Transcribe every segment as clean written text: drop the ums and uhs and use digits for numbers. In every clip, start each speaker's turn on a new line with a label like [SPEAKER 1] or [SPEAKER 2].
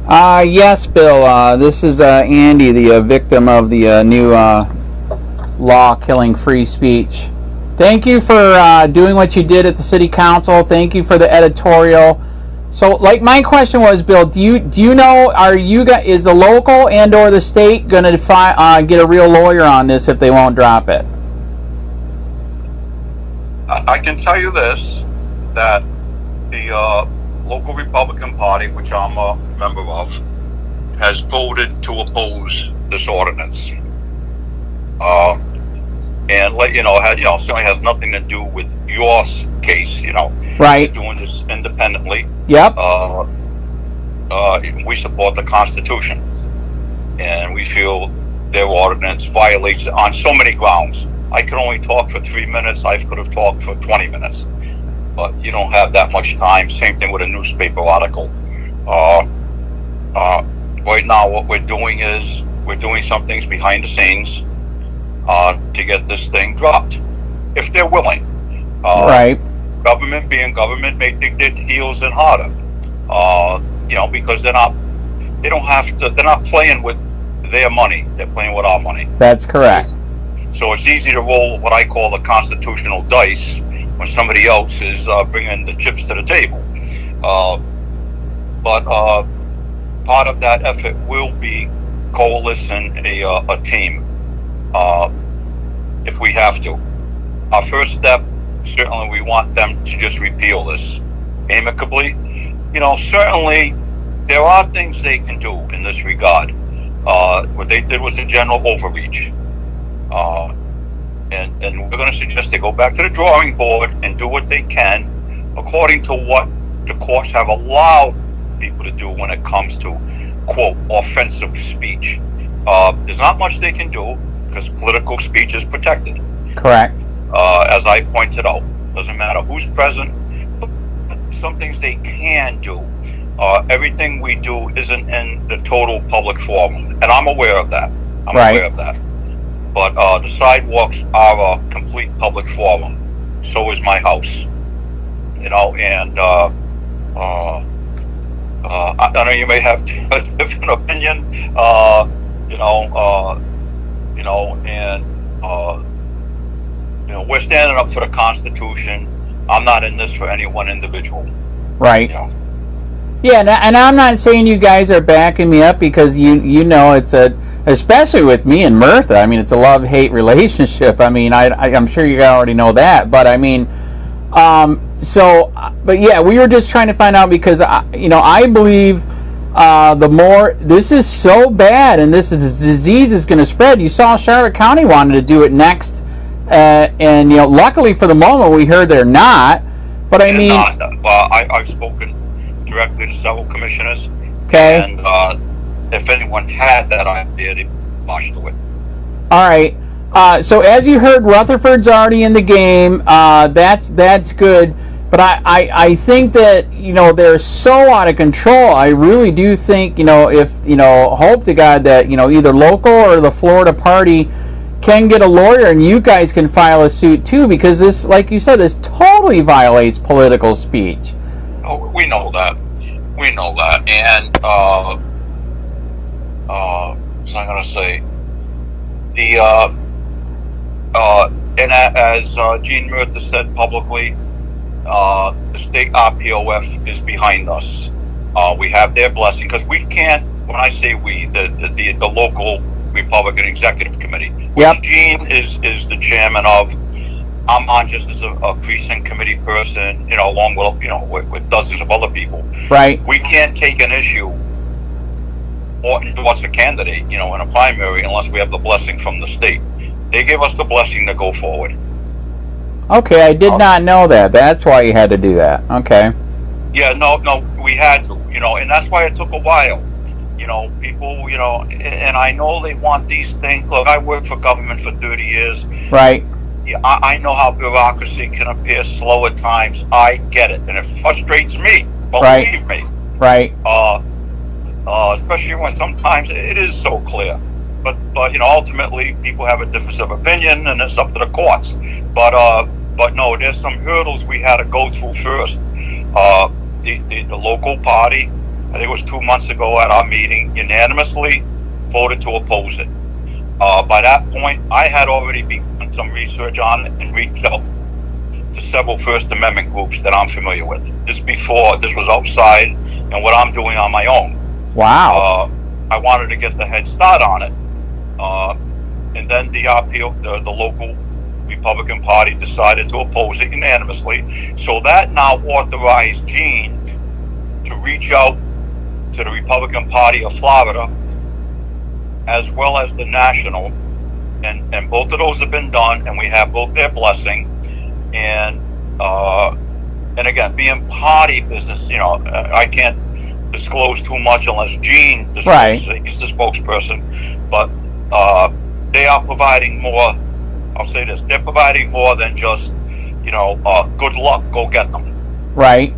[SPEAKER 1] Yes, Bill. This is Andy, the victim of the new law killing free speech. Thank you for doing what you did at the city council. Thank you for the editorial. So, like, my question was, Bill, do you know, is the local and or the state going to get a real lawyer on this if they won't drop it?
[SPEAKER 2] I can tell you this, that the local Republican Party, which I'm a member of, has voted to oppose this ordinance. And let you know, certainly has nothing to do with your case.
[SPEAKER 1] Right.
[SPEAKER 2] They're doing this independently.
[SPEAKER 1] Yep.
[SPEAKER 2] We support the Constitution, and we feel their ordinance violates it on so many grounds. I could only talk for 3 minutes. I could have talked for 20 minutes, but you don't have that much time. Same thing with a newspaper article. Right now, what we're doing is we're doing some things behind the scenes to get this thing dropped, if they're willing.
[SPEAKER 1] Right.
[SPEAKER 2] Government being government may dig their heels in harder, because they're not playing with their money. They're playing with our money.
[SPEAKER 1] That's correct.
[SPEAKER 2] So it's easy to roll what I call the constitutional dice when somebody else is bringing the chips to the table. But part of that effort will be coalescing a team if we have to. Our first step, certainly we want them to just repeal this amicably. Certainly there are things they can do in this regard. What they did was a general overreach. And we're going to suggest they go back to the drawing board and do what they can according to what the courts have allowed people to do when it comes to, quote, offensive speech. There's not much they can do because political speech is protected.
[SPEAKER 1] Correct.
[SPEAKER 2] As I pointed out, doesn't matter who's present. Some things they can do. Everything we do isn't in the total public forum, and I'm aware of that. Aware of that. But the sidewalks are a complete public forum. So is my house. And I know you may have a different opinion. We're standing up for the Constitution. I'm not in this for any one individual.
[SPEAKER 1] Right. Yeah, and I'm not saying you guys are backing me up because it's especially with me and Mirtha. I mean, it's a love-hate relationship. I mean, I'm sure you already know that. But I mean, but yeah, we were just trying to find out because I believe the more this is so bad and this disease is going to spread. You saw Charlotte County wanted to do it next, and luckily for the moment we heard they're not. But I mean,
[SPEAKER 2] I've spoken directly to several commissioners.
[SPEAKER 1] Okay.
[SPEAKER 2] And if anyone had that idea, they marched to it.
[SPEAKER 1] All right. So as you heard, Rutherford's already in the game. That's good. But I think that they're so out of control. I really do think if hope to God that either local or the Florida party can get a lawyer and you guys can file a suit too, because this, like you said, this totally violates political speech.
[SPEAKER 2] Oh, we know that. And so I'm going to say and as Gene Mirtha said publicly, the state RPOF is behind us. We have their blessing because we can't. When I say we, the local Republican Executive Committee, which Gene is the chairman of. I'm on just as a precinct committee person, along with dozens of other people.
[SPEAKER 1] Right. We
[SPEAKER 2] can't take an issue or endorse a candidate, in a primary unless we have the blessing from the state. They give us the blessing to go forward.
[SPEAKER 1] Okay, I did not know that. That's why you had to do that. Okay.
[SPEAKER 2] Yeah, no, we had to, and that's why it took a while. People, and I know they want these things. Look, I worked for government for 30 years.
[SPEAKER 1] Right.
[SPEAKER 2] Yeah, I know how bureaucracy can appear slow at times. I get it, and it frustrates me. Believe me.
[SPEAKER 1] Right.
[SPEAKER 2] Especially when sometimes it is so clear. But ultimately people have a difference of opinion, and it's up to the courts. But no, there's some hurdles we had to go through first. The local party think it was 2 months ago at our meeting, unanimously voted to oppose it. By that point, I had already begun some research on it and reached out to several First Amendment groups that I'm familiar with. This was outside and what I'm doing on my own.
[SPEAKER 1] Wow.
[SPEAKER 2] I wanted to get the head start on it. And then the local Republican Party decided to oppose it unanimously. So that now authorized Gene to reach out to the Republican Party of Florida as well as the national, and both of those have been done, and we have both their blessing. And again, being party business, I can't disclose too much unless Gene discloses it. He's the spokesperson, but they are providing more. I'll say this: they're providing more than just, good luck, go get them.
[SPEAKER 1] Right.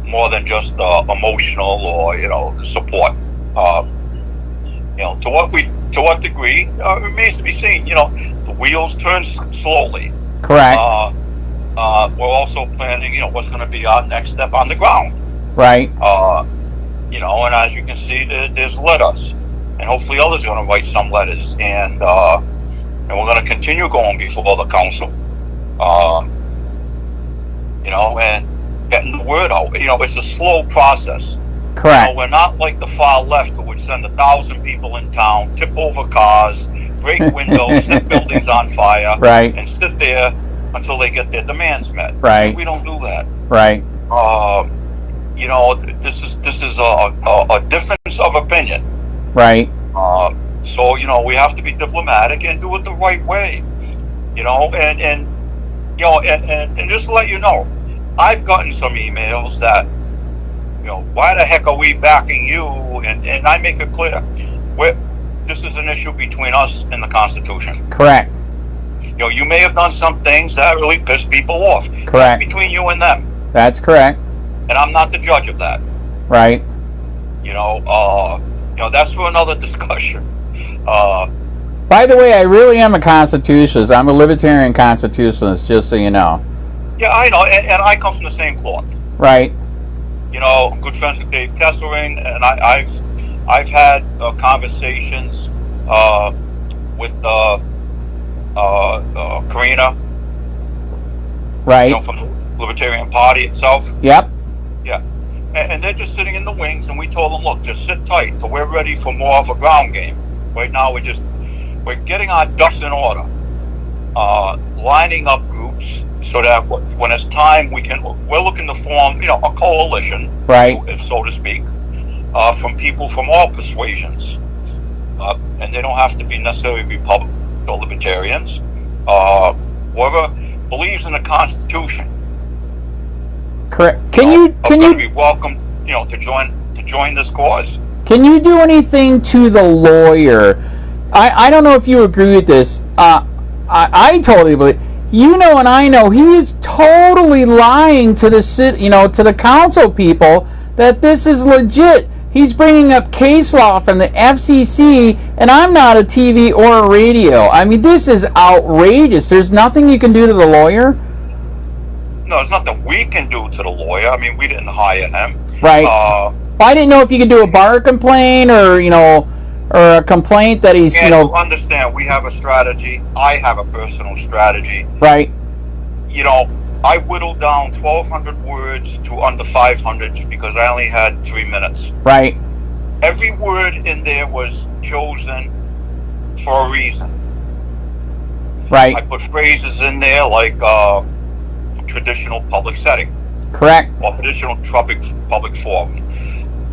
[SPEAKER 2] More than just emotional or support. To what degree remains to be seen. The wheels turn slowly.
[SPEAKER 1] Correct.
[SPEAKER 2] We're also planning, what's going to be our next step on the ground.
[SPEAKER 1] Right.
[SPEAKER 2] And as you can see, there's letters, and hopefully others are going to write some letters, and we're going to continue going before the council. And getting the word out. It's a slow process.
[SPEAKER 1] Correct.
[SPEAKER 2] We're not like the far left who would send 1,000 people in town, tip over cars, break windows, set buildings on fire,
[SPEAKER 1] right,
[SPEAKER 2] and sit there until they get their demands met.
[SPEAKER 1] Right.
[SPEAKER 2] We don't do that.
[SPEAKER 1] Right.
[SPEAKER 2] This is a difference of opinion.
[SPEAKER 1] Right.
[SPEAKER 2] So we have to be diplomatic and do it the right way. And just to let you know, I've gotten some emails that, why the heck are we backing you? And I make it clear, this is an issue between us and the Constitution.
[SPEAKER 1] Correct.
[SPEAKER 2] You may have done some things that really piss people off.
[SPEAKER 1] Correct.
[SPEAKER 2] It's between you and them.
[SPEAKER 1] That's correct.
[SPEAKER 2] And I'm not the judge of that.
[SPEAKER 1] Right.
[SPEAKER 2] That's for another discussion.
[SPEAKER 1] By the way, I really am a constitutionalist. I'm a libertarian constitutionalist, just so you know.
[SPEAKER 2] Yeah, I know, and I come from the same cloth.
[SPEAKER 1] Right.
[SPEAKER 2] I'm good friends with Dave Kessering, and I've had conversations with Karina.
[SPEAKER 1] Right.
[SPEAKER 2] From the Libertarian Party itself.
[SPEAKER 1] Yep.
[SPEAKER 2] Yeah. And they're just sitting in the wings, and we told them, look, just sit tight till we're ready for more of a ground game. Right now, we're getting our ducks in order, lining up groups so that when it's time, we're looking to form, a coalition,
[SPEAKER 1] right,
[SPEAKER 2] so to speak, from people from all persuasions, and they don't have to be necessarily Republicans or Libertarians. Whoever believes in the Constitution.
[SPEAKER 1] Correct. Can you
[SPEAKER 2] be welcome, to join this cause?
[SPEAKER 1] Can you do anything to the lawyer? I don't know if you agree with this. I totally believe. And I know he is totally lying to the to the council people that this is legit. He's bringing up case law from the FCC, and I'm not a TV or a radio. I mean, this is outrageous. There's nothing you can do to the lawyer.
[SPEAKER 2] No, there's nothing we can do to the lawyer. I mean, we didn't hire him.
[SPEAKER 1] Right. I didn't know if you could do a bar complaint or or a complaint that he's
[SPEAKER 2] understand, we have a strategy. I have a personal strategy.
[SPEAKER 1] Right.
[SPEAKER 2] I whittled down 1,200 words to under 500 because I only had 3 minutes.
[SPEAKER 1] Right.
[SPEAKER 2] Every word in there was chosen for a reason.
[SPEAKER 1] Right.
[SPEAKER 2] I put phrases in there like traditional public setting.
[SPEAKER 1] Correct.
[SPEAKER 2] Or traditional public forum.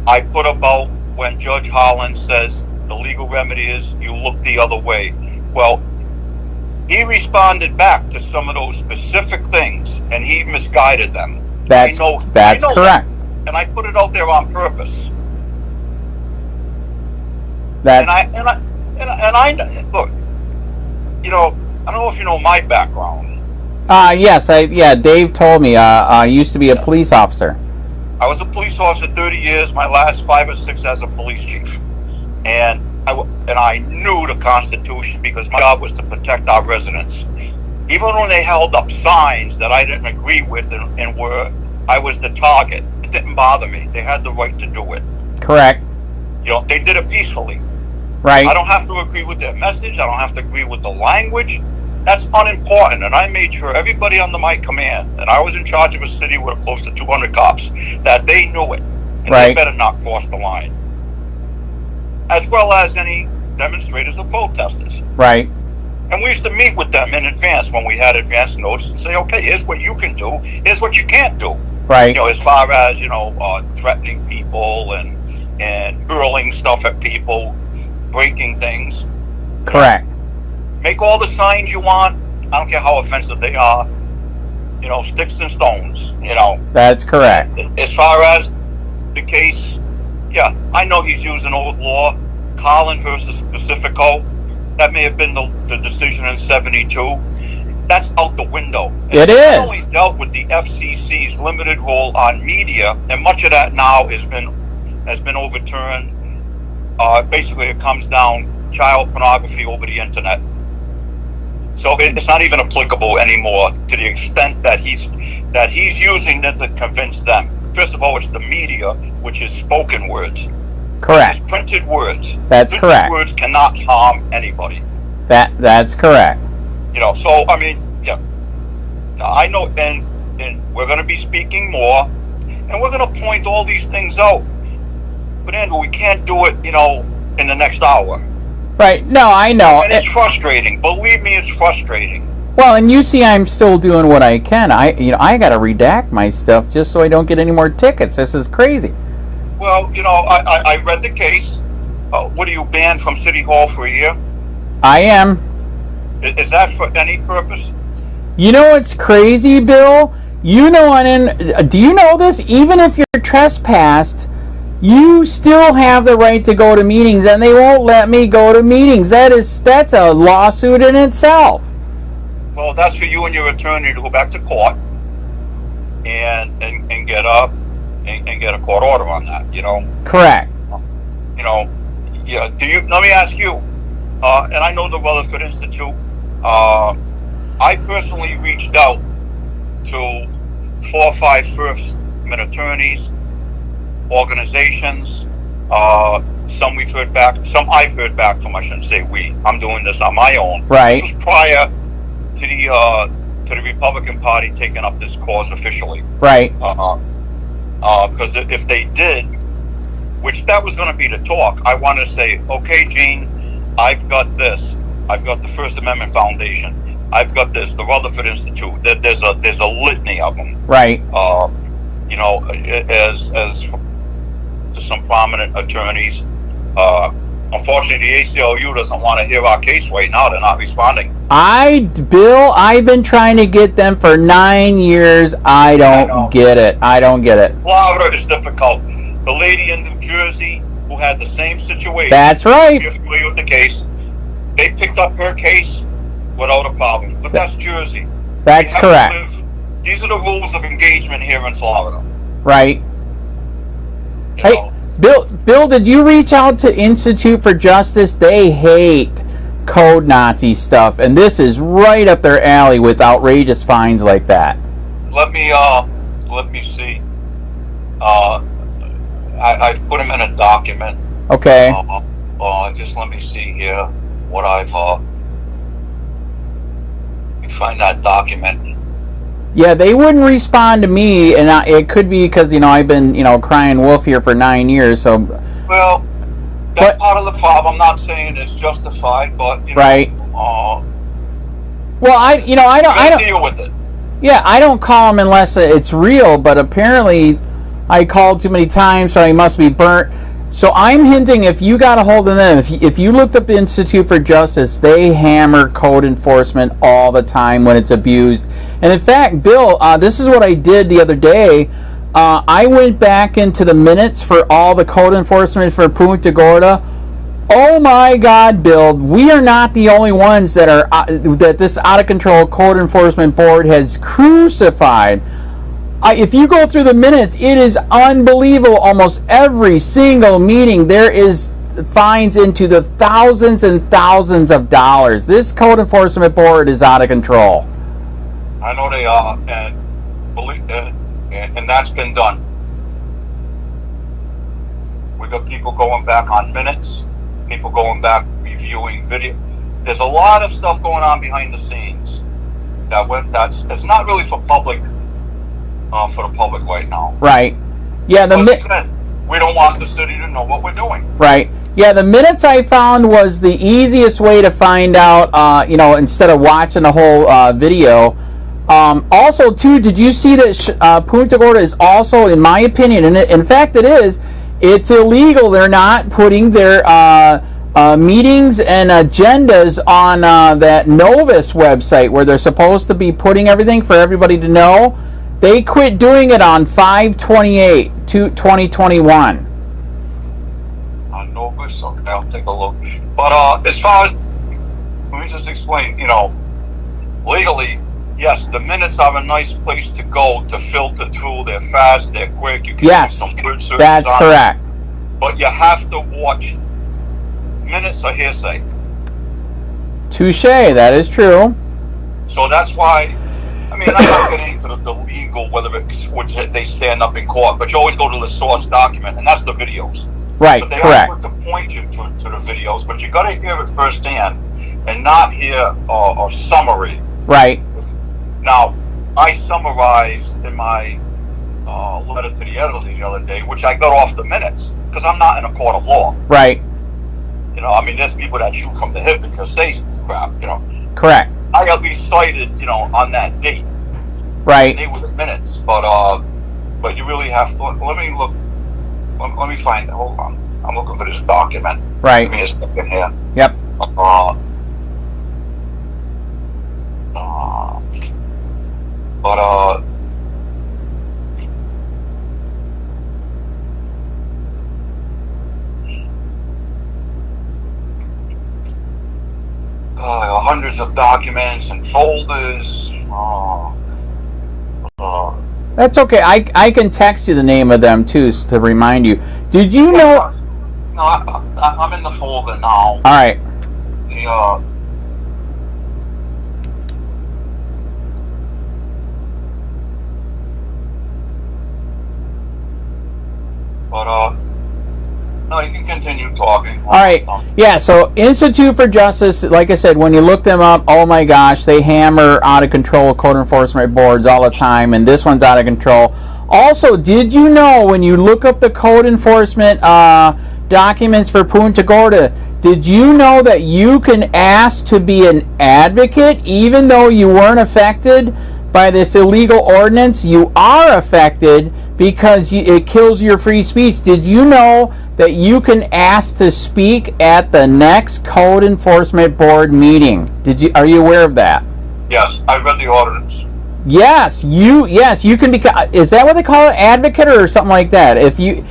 [SPEAKER 2] I put about when Judge Holland says the legal remedy is you look the other way. Well, he responded back to some of those specific things, and he misguided them.
[SPEAKER 1] That's correct.
[SPEAKER 2] That, and I put it out there on purpose.
[SPEAKER 1] That's
[SPEAKER 2] and I look. I don't know if you know my background.
[SPEAKER 1] Yes, Dave told me. I used to be a police officer.
[SPEAKER 2] I was a police officer 30 years. My last 5 or 6 as a police chief, and I knew the Constitution because my job was to protect our residents. Even when they held up signs that I didn't agree with and were I was the target, didn't bother me. They had the right to do it.
[SPEAKER 1] Correct.
[SPEAKER 2] You know, they did it peacefully.
[SPEAKER 1] Right.
[SPEAKER 2] I don't have to agree with their message. I don't have to agree with the language. That's unimportant. And I made sure everybody under my command, and I was in charge of a city with close to 200 cops, that they knew it. And
[SPEAKER 1] Right.
[SPEAKER 2] they better not cross the line. As well as any demonstrators or protesters.
[SPEAKER 1] Right.
[SPEAKER 2] And we used to meet with them in advance when we had advance notice and say, okay, here's what you can do. Here's what you can't do.
[SPEAKER 1] Right.
[SPEAKER 2] You know, as far as, threatening people and hurling stuff at people, breaking things.
[SPEAKER 1] Correct.
[SPEAKER 2] Make all the signs you want. I don't care how offensive they are. You know, sticks and stones, you know.
[SPEAKER 1] That's correct.
[SPEAKER 2] As far as the case, yeah, I know he's using old law. Collin versus Pacifico. That may have been the decision in 72. That's out the window. And
[SPEAKER 1] It is.
[SPEAKER 2] Not only dealt with the FCC's limited role on media, and much of that now has been overturned. Basically, it comes down child pornography over the internet. So it's not even applicable anymore to the extent that he's using that to convince them. First of all, it's the media, which is spoken words.
[SPEAKER 1] Correct.
[SPEAKER 2] It's printed words.
[SPEAKER 1] That's
[SPEAKER 2] printed
[SPEAKER 1] correct.
[SPEAKER 2] Words cannot harm anybody.
[SPEAKER 1] That's correct.
[SPEAKER 2] You know, so I mean, yeah. Now I know, and we're going to be speaking more, and we're going to point all these things out. But Andrew, we can't do it, in the next hour.
[SPEAKER 1] Right. No, I know.
[SPEAKER 2] And it's frustrating. Believe me, it's frustrating.
[SPEAKER 1] Well, and you see, I'm still doing what I can. I got to redact my stuff just so I don't get any more tickets. This is crazy.
[SPEAKER 2] Well, I read the case. What are you banned from City Hall for a year?
[SPEAKER 1] I am.
[SPEAKER 2] Is that for any purpose?
[SPEAKER 1] You know what's crazy, Bill? Do you know this? Even if you're trespassed, you still have the right to go to meetings, and they won't let me go to meetings. That's a lawsuit in itself.
[SPEAKER 2] Well, that's for you and your attorney to go back to court and get a court order on that.
[SPEAKER 1] Correct.
[SPEAKER 2] Yeah. Let me ask you. And I know the Rutherford Institute. I personally reached out to 4 or 5 First Amendment attorneys, organizations. Some we've heard back. Some I've heard back from. I shouldn't say we. I'm doing this on my own.
[SPEAKER 1] Right.
[SPEAKER 2] This was prior to the Republican Party taking up this cause officially.
[SPEAKER 1] Right.
[SPEAKER 2] Because if they did, which that was going to be the talk, I wanted to say, okay, Gene, I've got this. I've got the First Amendment Foundation. I've got this, the Rutherford Institute. There's a litany of them.
[SPEAKER 1] Right.
[SPEAKER 2] As to some prominent attorneys. Unfortunately, the ACLU doesn't want to hear our case right now. They're not responding.
[SPEAKER 1] Bill, I've been trying to get them for 9 years. I don't get it.
[SPEAKER 2] Florida is difficult. The lady in New Jersey who had the same situation.
[SPEAKER 1] That's right.
[SPEAKER 2] You're familiar with the case. They picked up her case without a problem. But that's Jersey.
[SPEAKER 1] That's correct.
[SPEAKER 2] These are the rules of engagement here in Florida.
[SPEAKER 1] Right. Hey, Bill, did you reach out to Institute for Justice? They hate code Nazi stuff, and this is right up their alley with outrageous fines like that.
[SPEAKER 2] Let me see. I've put them in a document.
[SPEAKER 1] Okay.
[SPEAKER 2] Just let me see here what I've. Let me find that document.
[SPEAKER 1] Yeah, they wouldn't respond to me, and it could be because I've been crying wolf here for 9 years. So.
[SPEAKER 2] Well, that's part of the problem. I'm not saying it's justified, but
[SPEAKER 1] right.
[SPEAKER 2] Well,
[SPEAKER 1] I don't
[SPEAKER 2] deal with it.
[SPEAKER 1] Yeah, I don't call him unless it's real, but apparently I called too many times, so he must be burnt. So I'm hinting, if you got a hold of them, if you looked up the Institute for Justice, they hammer code enforcement all the time when it's abused. And in fact, Bill, this is what I did the other day. I went back into the minutes for all the code enforcement for Punta Gorda. Oh my God, Bill, we are not the only ones that this out-of-control code enforcement board has crucified. If you go through the minutes, it is unbelievable. Almost every single meeting, there is fines into the thousands and thousands of dollars. This code enforcement board is out of control.
[SPEAKER 2] I know they are, and that's been done. We got people going back on minutes, people going back reviewing video. There's a lot of stuff going on behind the scenes that's not really for public, for the public right now.
[SPEAKER 1] Right. Yeah.
[SPEAKER 2] We don't want the city to know what we're doing.
[SPEAKER 1] Right. Yeah, the minutes I found was the easiest way to find out, instead of watching the whole video. Also, too, did you see that Punta Gorda is also, in my opinion, and in fact it is, it's illegal. They're not putting their meetings and agendas on that Novus website where they're supposed to be putting everything for everybody to know. They quit doing it on 5/28/2021.
[SPEAKER 2] On Novus, okay, I'll take a look. But as far as, let me just explain, legally, yes, the minutes are a nice place to go to filter through. They're fast, they're quick. You can do some good searches.
[SPEAKER 1] That's correct.
[SPEAKER 2] But you have to watch. Minutes are hearsay.
[SPEAKER 1] Touche, that is true.
[SPEAKER 2] So that's why, I'm not getting into the legal, whether it's which they stand up in court, but you always go to the source document, and that's the videos.
[SPEAKER 1] Right,
[SPEAKER 2] but they
[SPEAKER 1] correct.
[SPEAKER 2] are quick to point you to the videos, but you got to hear it firsthand and not hear a summary.
[SPEAKER 1] Right.
[SPEAKER 2] Now, I summarized in my letter to the editor the other day, which I got off the minutes, because I'm not in a court of law.
[SPEAKER 1] Right.
[SPEAKER 2] There's people that shoot from the hip because they crap,
[SPEAKER 1] Correct.
[SPEAKER 2] I at least cited, on that date.
[SPEAKER 1] Right.
[SPEAKER 2] It was minutes, but you really have to. Let me look. Let me find. Hold on. I'm looking for this document.
[SPEAKER 1] Right.
[SPEAKER 2] Give me a second here.
[SPEAKER 1] Yep.
[SPEAKER 2] But 100s of documents and folders.
[SPEAKER 1] That's okay. I can text you the name of them too to remind you. Did you know?
[SPEAKER 2] No, I'm in the folder now.
[SPEAKER 1] All right.
[SPEAKER 2] No, you can continue talking.
[SPEAKER 1] All right. Yeah, so Institute for Justice, like I said, when you look them up, oh my gosh, they hammer out of control code enforcement boards all the time, and this one's out of control. Also, did you know when you look up the code enforcement documents for Punta Gorda, did you know that you can ask to be an advocate even though you weren't affected by this illegal ordinance? You are affected because it kills your free speech. Did you know that you can ask to speak at the next code enforcement board meeting? Are you aware of that?
[SPEAKER 2] Yes, I read the ordinance.
[SPEAKER 1] Yes, you can become. Is that what they call it, advocate or something like that? It's a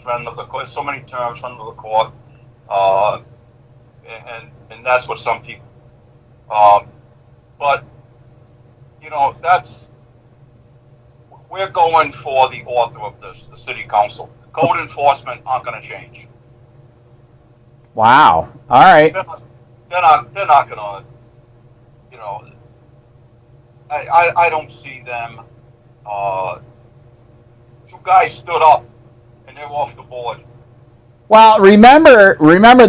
[SPEAKER 1] friend of the court. So many terms under the court, and that's what some people. But that's. We're going for the author of this, the city council. Code enforcement aren't going to change. Wow. All right.
[SPEAKER 2] They're not going to. I don't see them. Two guys stood up and they're off the board.
[SPEAKER 1] Well, remember,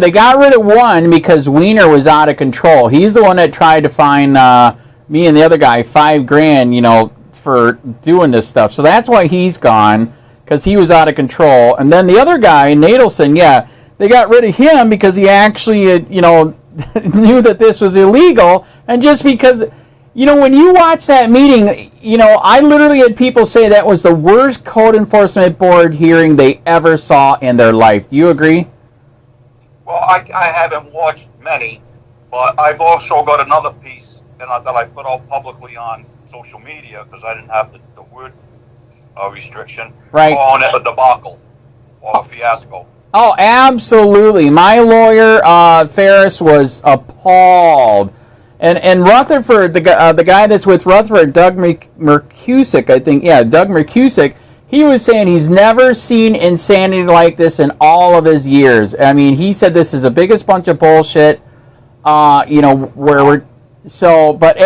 [SPEAKER 1] they got rid of one because Wiener was out of control. He's the one that tried to fine me and the other guy $5,000, for doing this stuff. So that's why he's gone, because he was out of control. And then the other guy, Nadelson, they got rid of him because he actually, knew that this was illegal. And just because, when you watch that meeting, I literally had people say that was the worst code enforcement board hearing they ever saw in their life. Do you agree?
[SPEAKER 2] Well, I haven't watched many, but I've also got another piece that I put out publicly on social media because I didn't have the word restriction.
[SPEAKER 1] Right.
[SPEAKER 2] On a debacle or a fiasco.
[SPEAKER 1] Oh, absolutely. My lawyer, Ferris, was appalled. And Rutherford, the guy that's with Rutherford, Doug Mercusic, I think. Yeah, Doug Mercusic, he was saying he's never seen insanity like this in all of his years. I mean, he said this is the biggest bunch of bullshit, where we're... So, but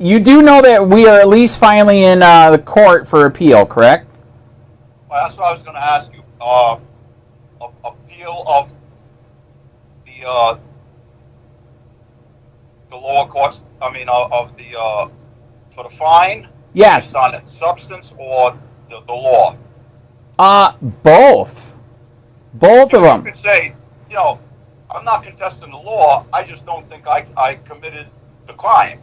[SPEAKER 1] you do know that we are at least finally in the court for appeal, correct?
[SPEAKER 2] Well, that's what I was going to ask you. Appeal of the lower courts. I mean, of the for the fine.
[SPEAKER 1] Yes.
[SPEAKER 2] Based on its substance or the law.
[SPEAKER 1] Both. Both of them.
[SPEAKER 2] You could say, I'm not contesting the law. I just don't think I committed the crime.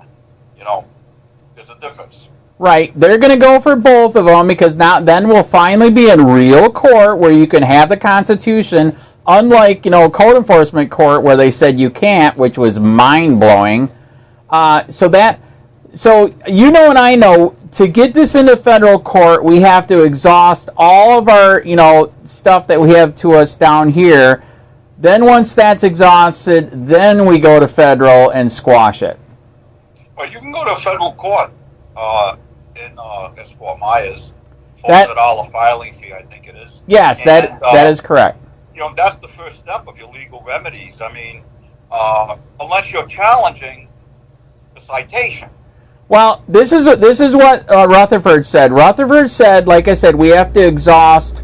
[SPEAKER 2] There's a difference.
[SPEAKER 1] Right. They're going to go for both of them because then we'll finally be in real court where you can have the Constitution, unlike, code enforcement court where they said you can't, which was mind-blowing. So and I know, to get this into federal court, we have to exhaust all of our, stuff that we have to us down here. Then once that's exhausted, then we go to federal and squash it.
[SPEAKER 2] Well, you can go to a federal court in Fort Myers, $400 filing fee, I think it is.
[SPEAKER 1] Yes, that is correct.
[SPEAKER 2] That's the first step of your legal remedies. I mean, unless you're challenging the citation.
[SPEAKER 1] Well, this is what Rutherford said. Rutherford said, like I said, we have to exhaust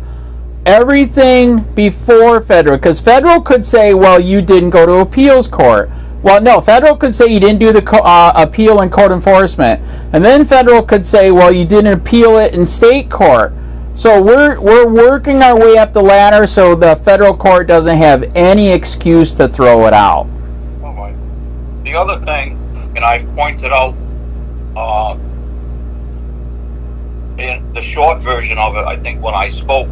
[SPEAKER 1] everything before federal, because federal could say, well, you didn't go to appeals court. Well, no, federal could say you didn't do the appeal in code enforcement, and then federal could say, well, you didn't appeal it in state court. So we're working our way up the ladder, so the federal court doesn't have any excuse to throw it out.
[SPEAKER 2] All right. The other thing, and I've pointed out in the short version of it, I think when I spoke,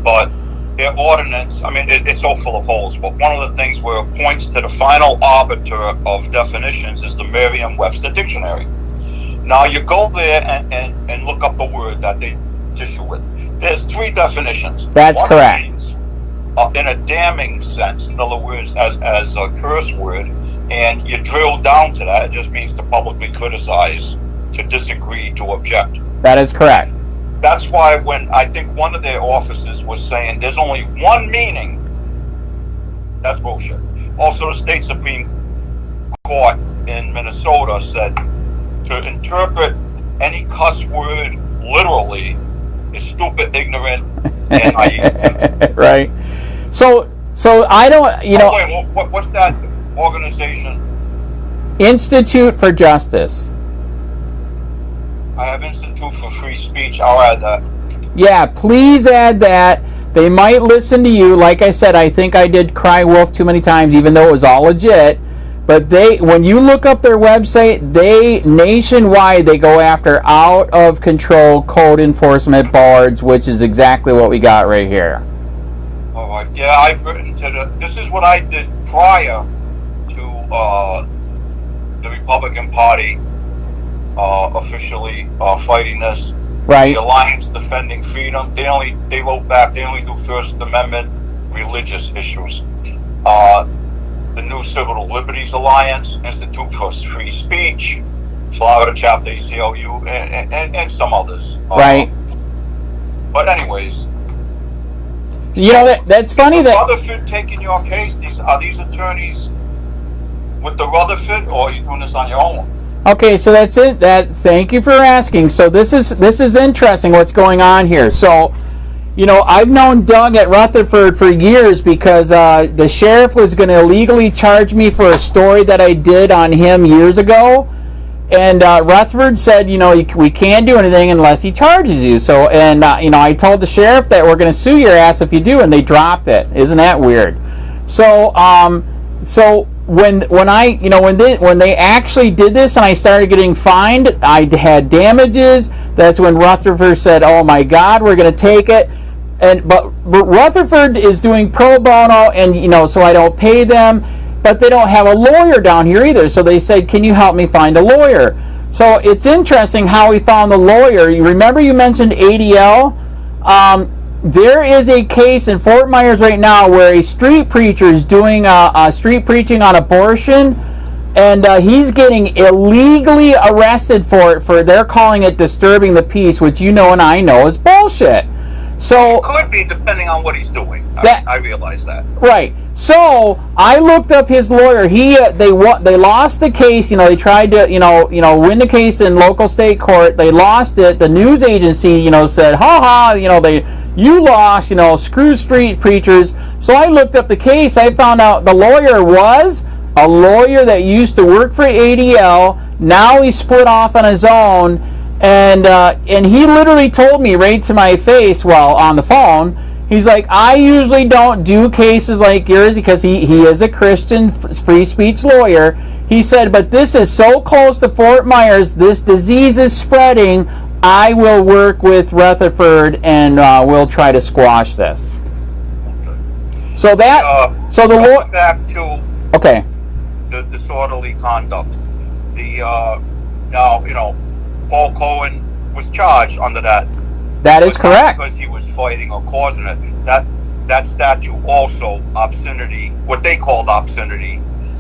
[SPEAKER 2] but their ordinance, I mean, it's all full of holes, but one of the things where it points to the final arbiter of definitions is the Merriam-Webster dictionary. Now you go there and look up the word that they issue with. There's 3 definitions.
[SPEAKER 1] That's
[SPEAKER 2] one
[SPEAKER 1] correct.
[SPEAKER 2] Means, in a damning sense, in other words, as a curse word, and you drill down to that, it just means to publicly criticize, to disagree, to object.
[SPEAKER 1] That is correct.
[SPEAKER 2] That's why when I think one of their officers was saying there's only one meaning, that's bullshit. Also, the state Supreme Court in Minnesota said to interpret any cuss word literally is stupid, ignorant, and naive.
[SPEAKER 1] Right. So I don't,
[SPEAKER 2] Wait, what's that organization?
[SPEAKER 1] Institute for Justice.
[SPEAKER 2] I have Institute for Free Speech. I'll add that.
[SPEAKER 1] Yeah, please add that. They might listen to you. Like I said, I think I did cry wolf too many times, even though it was all legit. But when you look up their website, nationwide, they go after out of control code enforcement boards, which is exactly what we got right here.
[SPEAKER 2] All right. Yeah, I've written to this is what I did prior to the Republican Party officially fighting this.
[SPEAKER 1] Right.
[SPEAKER 2] The Alliance Defending Freedom. They wrote back. They only do First Amendment religious issues. The New Civil Liberties Alliance, Institute for Free Speech, Florida Chapter ACLU, and some others.
[SPEAKER 1] Right.
[SPEAKER 2] But anyways,
[SPEAKER 1] that's funny that
[SPEAKER 2] Rutherford taking your case. Are these attorneys with the Rutherford, or are you doing this on your own?
[SPEAKER 1] Okay, so that's it. Thank you for asking. So this is interesting what's going on here. So, I've known Doug at Rutherford for years because the sheriff was going to illegally charge me for a story that I did on him years ago, and Rutherford said, we can't do anything unless he charges you. So, and I told the sheriff that we're going to sue your ass if you do, and they dropped it. Isn't that weird? So, when they actually did this and I started getting fined, I had damages. That's when Rutherford said, "Oh my God, we're going to take it." But Rutherford is doing pro bono, and so I don't pay them, but they don't have a lawyer down here either. So they said, "Can you help me find a lawyer?" So it's interesting how we found the lawyer. You remember you mentioned ADL? There is a case in Fort Myers right now where a street preacher is doing street preaching on abortion, and he's getting illegally arrested for it. They're calling it disturbing the peace, which and I know is bullshit. So
[SPEAKER 2] it could be depending on what he's doing. I realize that.
[SPEAKER 1] Right. So I looked up his lawyer. They lost the case. They tried to win the case in local state court. They lost it. The news agency said, ha ha. you lost, screw street preachers. So I looked up the case. I found out the lawyer was a lawyer that used to work for ADL. Now he split off on his own, and he literally told me right to my face, well, on the phone, he's like, I usually don't do cases like yours, because he is a Christian free speech lawyer. He said, but this is so close to Fort Myers, this disease is spreading, I will work with Rutherford and we'll try to squash this. So that, so the
[SPEAKER 2] going back to
[SPEAKER 1] okay,
[SPEAKER 2] the disorderly conduct. Now, Paul Cohen was charged under that.
[SPEAKER 1] That is correct.
[SPEAKER 2] Because he was fighting or causing it. That statute also, obscenity, what they called obscenity,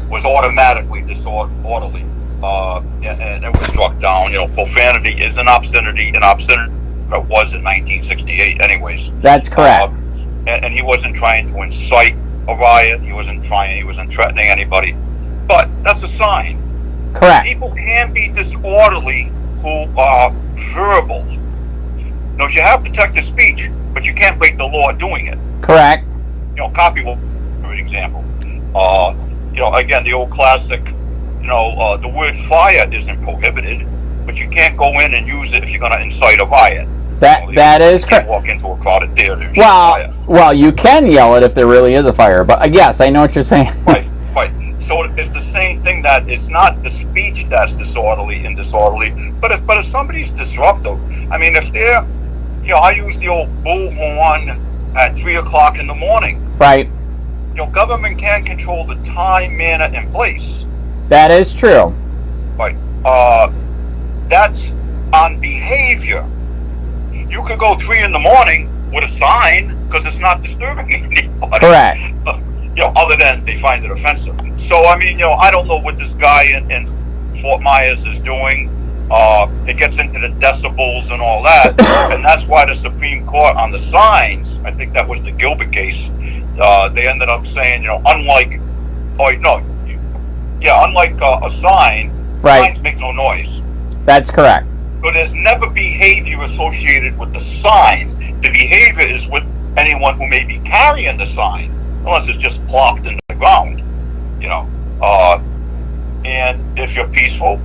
[SPEAKER 2] was automatically disorderly. And it was struck down. Profanity is an obscenity, and obscenity was in 1968 anyways.
[SPEAKER 1] That's correct.
[SPEAKER 2] And he wasn't trying to incite a riot. He wasn't threatening anybody. But that's a sign.
[SPEAKER 1] Correct.
[SPEAKER 2] People can be disorderly who are verbal. You have protected speech, but you can't break the law doing it.
[SPEAKER 1] Correct.
[SPEAKER 2] Copyright, for example. Again, the old classic, the word fire isn't prohibited, but you can't go in and use it if you're going to incite a riot.
[SPEAKER 1] That is correct.
[SPEAKER 2] You can't walk into a crowded theater and
[SPEAKER 1] well, you can yell it if there really is a fire, but yes, I know what you're saying.
[SPEAKER 2] Right. So it's the same thing, that it's not the speech that's disorderly, but if somebody's disruptive, I mean, if they're, I use the old bullhorn at 3 o'clock in the morning.
[SPEAKER 1] Right.
[SPEAKER 2] Government can't control the time, manner, and place.
[SPEAKER 1] That is true.
[SPEAKER 2] Right. That's on behavior. You could go 3 in the morning with a sign because it's not disturbing anybody.
[SPEAKER 1] Correct.
[SPEAKER 2] Other than they find it offensive. So, I mean, I don't know what this guy in Fort Myers is doing. It gets into the decibels and all that. And that's why the Supreme Court on the signs, I think that was the Gilbert case, they ended up saying, unlike a sign,
[SPEAKER 1] right,
[SPEAKER 2] signs make no noise.
[SPEAKER 1] That's correct.
[SPEAKER 2] So there's never behavior associated with the sign. The behavior is with anyone who may be carrying the sign, unless it's just plopped in the ground, and if you're peaceful,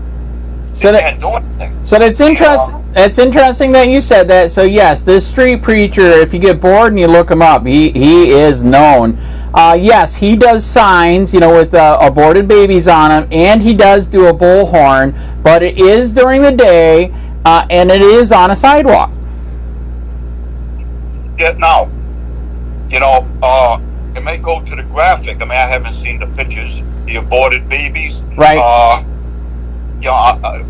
[SPEAKER 1] so
[SPEAKER 2] can't do anything.
[SPEAKER 1] So that's interesting. It's interesting that you said that. So yes, this street preacher, if you get bored and you look him up, he is known. Yes, he does signs, with aborted babies on them, and he does do a bullhorn, but it is during the day, and it is on a sidewalk.
[SPEAKER 2] Yeah, now, it may go to the graphic. I mean, I haven't seen the pictures, the aborted babies.
[SPEAKER 1] Right.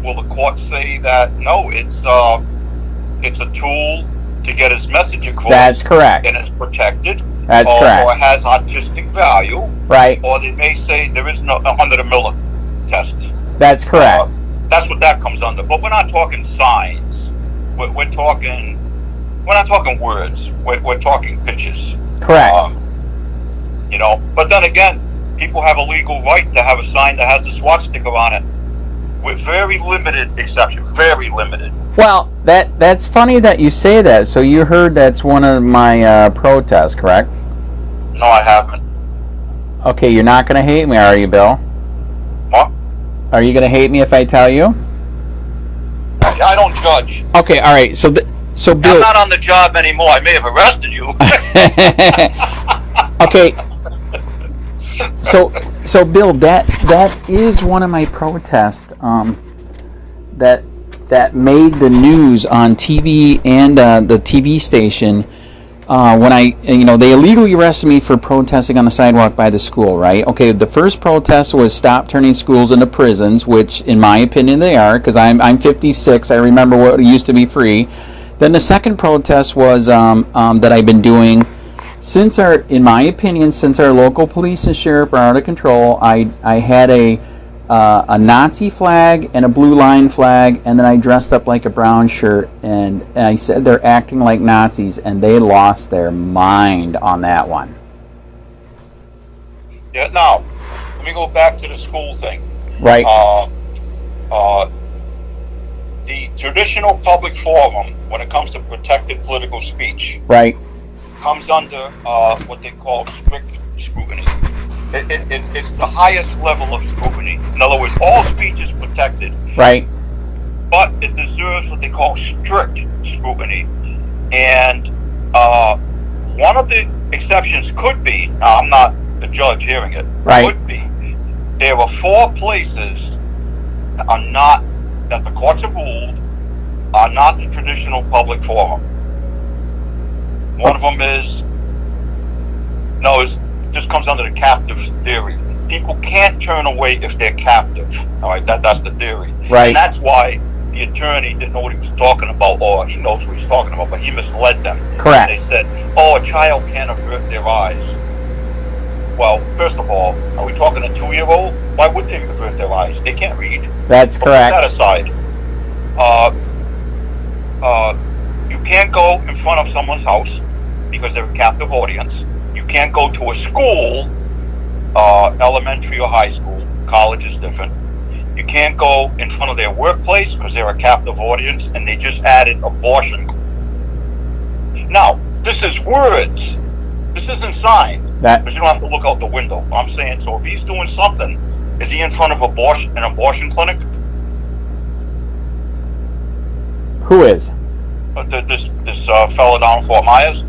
[SPEAKER 2] Will the court say that no? It's a tool to get his message across.
[SPEAKER 1] That's correct.
[SPEAKER 2] And it's protected.
[SPEAKER 1] That's correct.
[SPEAKER 2] Or it has artistic value.
[SPEAKER 1] Right.
[SPEAKER 2] Or they may say there is no under the Miller test.
[SPEAKER 1] That's correct.
[SPEAKER 2] That's what that comes under. But we're not talking signs. We're talking. We're not talking words. We're talking pictures.
[SPEAKER 1] Correct.
[SPEAKER 2] But then again, people have a legal right to have a sign that has a swastika on it, with very limited exception. Very limited.
[SPEAKER 1] Well, that's funny that you say that. So you heard that's one of my protests, correct?
[SPEAKER 2] No, I haven't.
[SPEAKER 1] Okay, you're not going to hate me, are you, Bill?
[SPEAKER 2] What?
[SPEAKER 1] Are you going to hate me if I tell you?
[SPEAKER 2] I don't judge.
[SPEAKER 1] Okay, all right. So Bill,
[SPEAKER 2] I'm not on the job anymore. I may have arrested you.
[SPEAKER 1] Okay. So Bill, that is one of my protests. That made the news on TV and the TV station when they illegally arrested me for protesting on the sidewalk by the school, right? Okay, the first protest was stop turning schools into prisons, which in my opinion they are, because I'm 56. I remember what used to be free. Then the second protest was that I've been doing in my opinion, since our local police and sheriff are out of control. I had a Nazi flag and a blue line flag, and then I dressed up like a brown shirt, and I said they're acting like Nazis, and they lost their mind on that one.
[SPEAKER 2] Yeah. Now, let me go back to the school thing.
[SPEAKER 1] Right.
[SPEAKER 2] The traditional public forum, when it comes to protected political speech,
[SPEAKER 1] right,
[SPEAKER 2] comes under what they call strict scrutiny. It's the highest level of scrutiny. In other words, all speech is protected.
[SPEAKER 1] Right.
[SPEAKER 2] But it deserves what they call strict scrutiny. And one of the exceptions could be, now I'm not the judge hearing it,
[SPEAKER 1] right.
[SPEAKER 2] Could be, there are 4 places that the courts have ruled are not the traditional public forum. One of them is, this comes under the captive theory. People can't turn away if they're captive. All right, that's the theory.
[SPEAKER 1] Right.
[SPEAKER 2] And that's why the attorney didn't know what he was talking about, or he knows what he's talking about, but he misled them.
[SPEAKER 1] Correct.
[SPEAKER 2] They said, a child can't avert their eyes. Well, first of all, are we talking a 2-year-old? Why would they avert their eyes? They can't read.
[SPEAKER 1] That's correct.
[SPEAKER 2] Put that aside. You can't go in front of someone's house because they're a captive audience. You can't go to a school, elementary or high school. College is different. You can't go in front of their workplace because they're a captive audience, and they just added abortion. Now, this is words. This isn't signed. But you don't have to look out the window. I'm saying, so if he's doing something, is he in front of an abortion clinic?
[SPEAKER 1] Who is?
[SPEAKER 2] This fellow down in Fort Myers?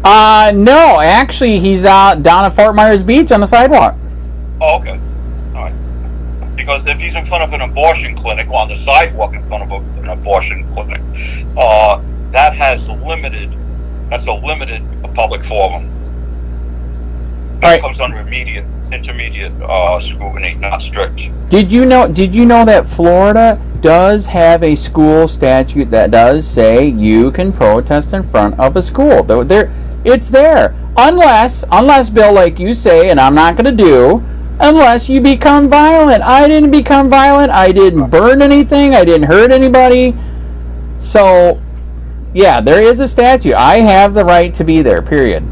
[SPEAKER 1] No, actually, he's down at Fort Myers Beach on the sidewalk.
[SPEAKER 2] Oh, okay. All right. Because if he's in front of an abortion clinic, or on the sidewalk in front of an abortion clinic, that's a limited public forum. That comes under intermediate scrutiny, not strict. Did you know
[SPEAKER 1] that Florida does have a school statute that does say you can protest in front of a school? It's there. Unless, Bill, like you say, and I'm not going to do, unless you become violent. I didn't become violent. I didn't burn anything. I didn't hurt anybody. So, yeah, there is a statute. I have the right to be there, period.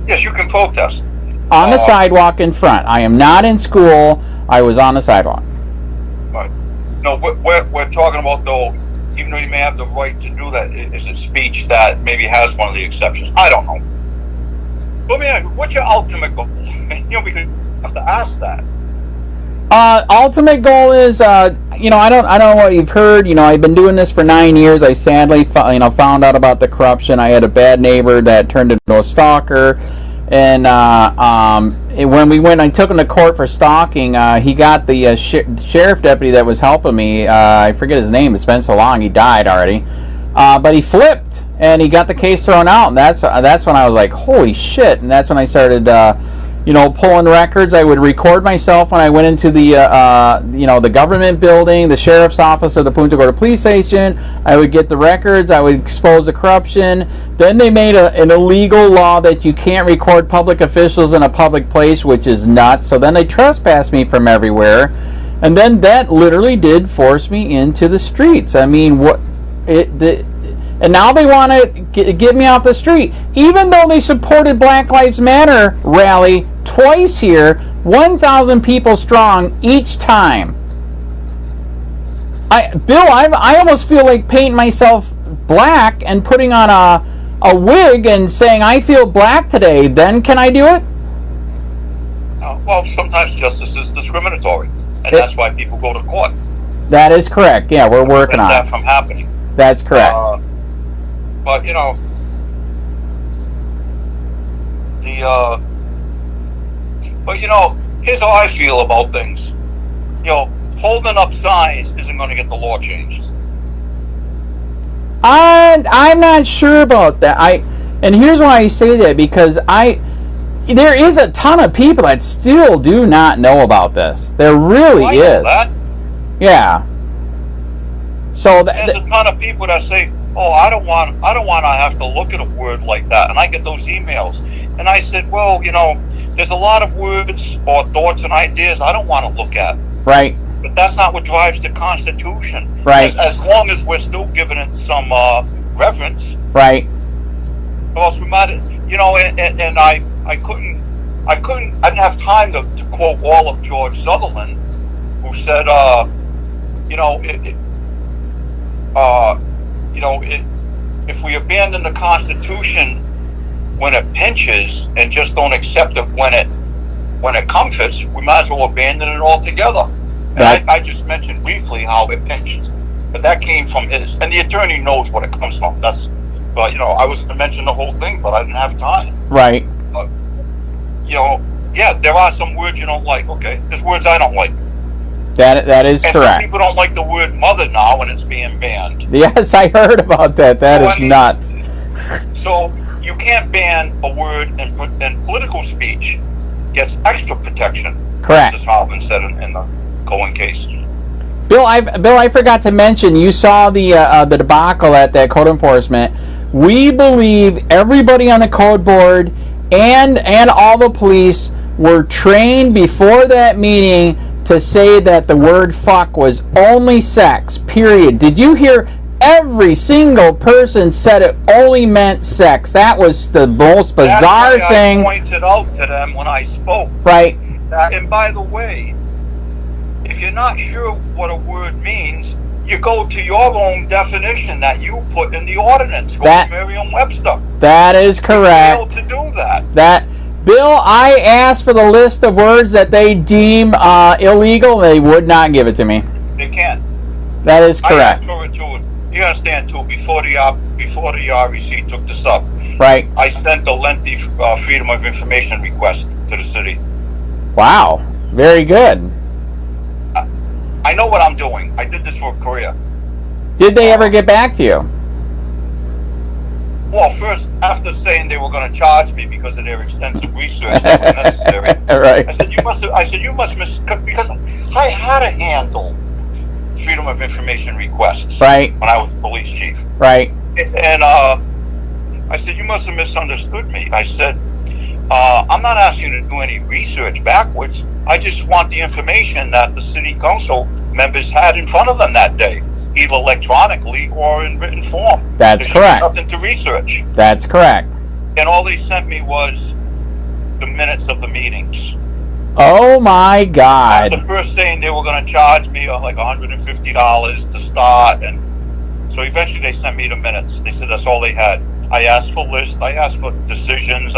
[SPEAKER 2] Yes, you can protest.
[SPEAKER 1] On the sidewalk in front. I am not in school. I was on the sidewalk.
[SPEAKER 2] Right. No, we're talking about, though, even though you may have the right to do that, is it speech that maybe has one of the exceptions? I don't know. Let me ask you, what's your ultimate goal? Because you have to ask that.
[SPEAKER 1] Ultimate goal is, I don't know what you've heard. I've been doing this for 9 years. I sadly, found out about the corruption. I had a bad neighbor that turned into a stalker, and when we went, I took him to court for stalking. He got the sheriff deputy that was helping me. I forget his name. It's been so long. He died already, but he flipped and he got the case thrown out. And that's when I was like, holy shit! And that's when I started. Pulling records. I would record myself when I went into the government building, the sheriff's office, or the Punta Gorda police station. I would get the records. I would expose the corruption. Then they made an illegal law that you can't record public officials in a public place, which is nuts. So then they trespassed me from everywhere, and then that literally did force me into the streets. I mean, and now they want to get me off the street. Even though they supported Black Lives Matter rally twice here, 1,000 people strong each time. I almost feel like painting myself black and putting on a wig and saying I feel black today. Then can I do it?
[SPEAKER 2] Well, sometimes justice is discriminatory, and that's why people go to court.
[SPEAKER 1] That is correct. Yeah, we're working on
[SPEAKER 2] that from happening.
[SPEAKER 1] That's correct.
[SPEAKER 2] But here's how I feel about things. Holding up signs isn't going to get the law changed.
[SPEAKER 1] I'm not sure about that. And here's why I say that, because there is a ton of people that still do not know about this. There really is.
[SPEAKER 2] That.
[SPEAKER 1] Yeah. So
[SPEAKER 2] there's a ton of people that say, "Oh, I don't want to have to look at a word like that," and I get those emails. And I said, "Well, there's a lot of words or thoughts and ideas I don't want to look at."
[SPEAKER 1] Right.
[SPEAKER 2] But that's not what drives the Constitution.
[SPEAKER 1] Right.
[SPEAKER 2] As long as we're still giving it some reverence.
[SPEAKER 1] Right.
[SPEAKER 2] Or else we might, and I didn't have time to quote all of George Sutherland, who said, if we abandon the Constitution, when it pinches and just don't accept it when it comforts, we might as well abandon it altogether. And I just mentioned briefly how it pinched, but that came from his, and the attorney knows what it comes from. But I was to mention the whole thing, but I didn't have time.
[SPEAKER 1] Right.
[SPEAKER 2] But, yeah, there are some words you don't like. Okay, there's words I don't like.
[SPEAKER 1] That is
[SPEAKER 2] and
[SPEAKER 1] correct.
[SPEAKER 2] Some people don't like the word mother now when it's being banned.
[SPEAKER 1] Yes, I heard about that. That is nuts.
[SPEAKER 2] So you can't ban a word, and political speech gets extra protection.
[SPEAKER 1] Correct.
[SPEAKER 2] As Hoffman said in the Cohen case.
[SPEAKER 1] Bill, I forgot to mention, you saw the debacle at that code enforcement. We believe everybody on the code board and all the police were trained before that meeting to say that the word fuck was only sex, period. Did you hear every single person said it only meant sex? That was the most bizarre thing.
[SPEAKER 2] I pointed out to them when I spoke.
[SPEAKER 1] Right.
[SPEAKER 2] And by the way, if you're not sure what a word means, you go to your own definition that you put in the ordinance. Go to Merriam-Webster.
[SPEAKER 1] That is correct.
[SPEAKER 2] You're able to do that.
[SPEAKER 1] Bill, I asked for the list of words that they deem illegal, and they would not give it to me.
[SPEAKER 2] They can't.
[SPEAKER 1] That is correct.
[SPEAKER 2] I asked for it too. You understand too? Before the REC took this up,
[SPEAKER 1] right?
[SPEAKER 2] I sent a lengthy Freedom of Information request to the city.
[SPEAKER 1] Wow, very good.
[SPEAKER 2] I know what I'm doing. I did this for a career.
[SPEAKER 1] Did they ever get back to you?
[SPEAKER 2] Well, first, after saying they were going to charge me because of their extensive research that was necessary,
[SPEAKER 1] right.
[SPEAKER 2] I said you must because I had to handle Freedom of Information requests
[SPEAKER 1] right.
[SPEAKER 2] when I was police chief.
[SPEAKER 1] Right.
[SPEAKER 2] And I said, you must have misunderstood me. I said, I'm not asking you to do any research backwards. I just want the information that the city council members had in front of them that day, either electronically or in written form.
[SPEAKER 1] That's correct.
[SPEAKER 2] Nothing to research.
[SPEAKER 1] That's correct.
[SPEAKER 2] And all they sent me was the minutes of the meetings.
[SPEAKER 1] Oh my God!
[SPEAKER 2] After first saying they were going to charge me like $150 to start, and so eventually they sent me the minutes. They said that's all they had. I asked for lists. I asked for decisions.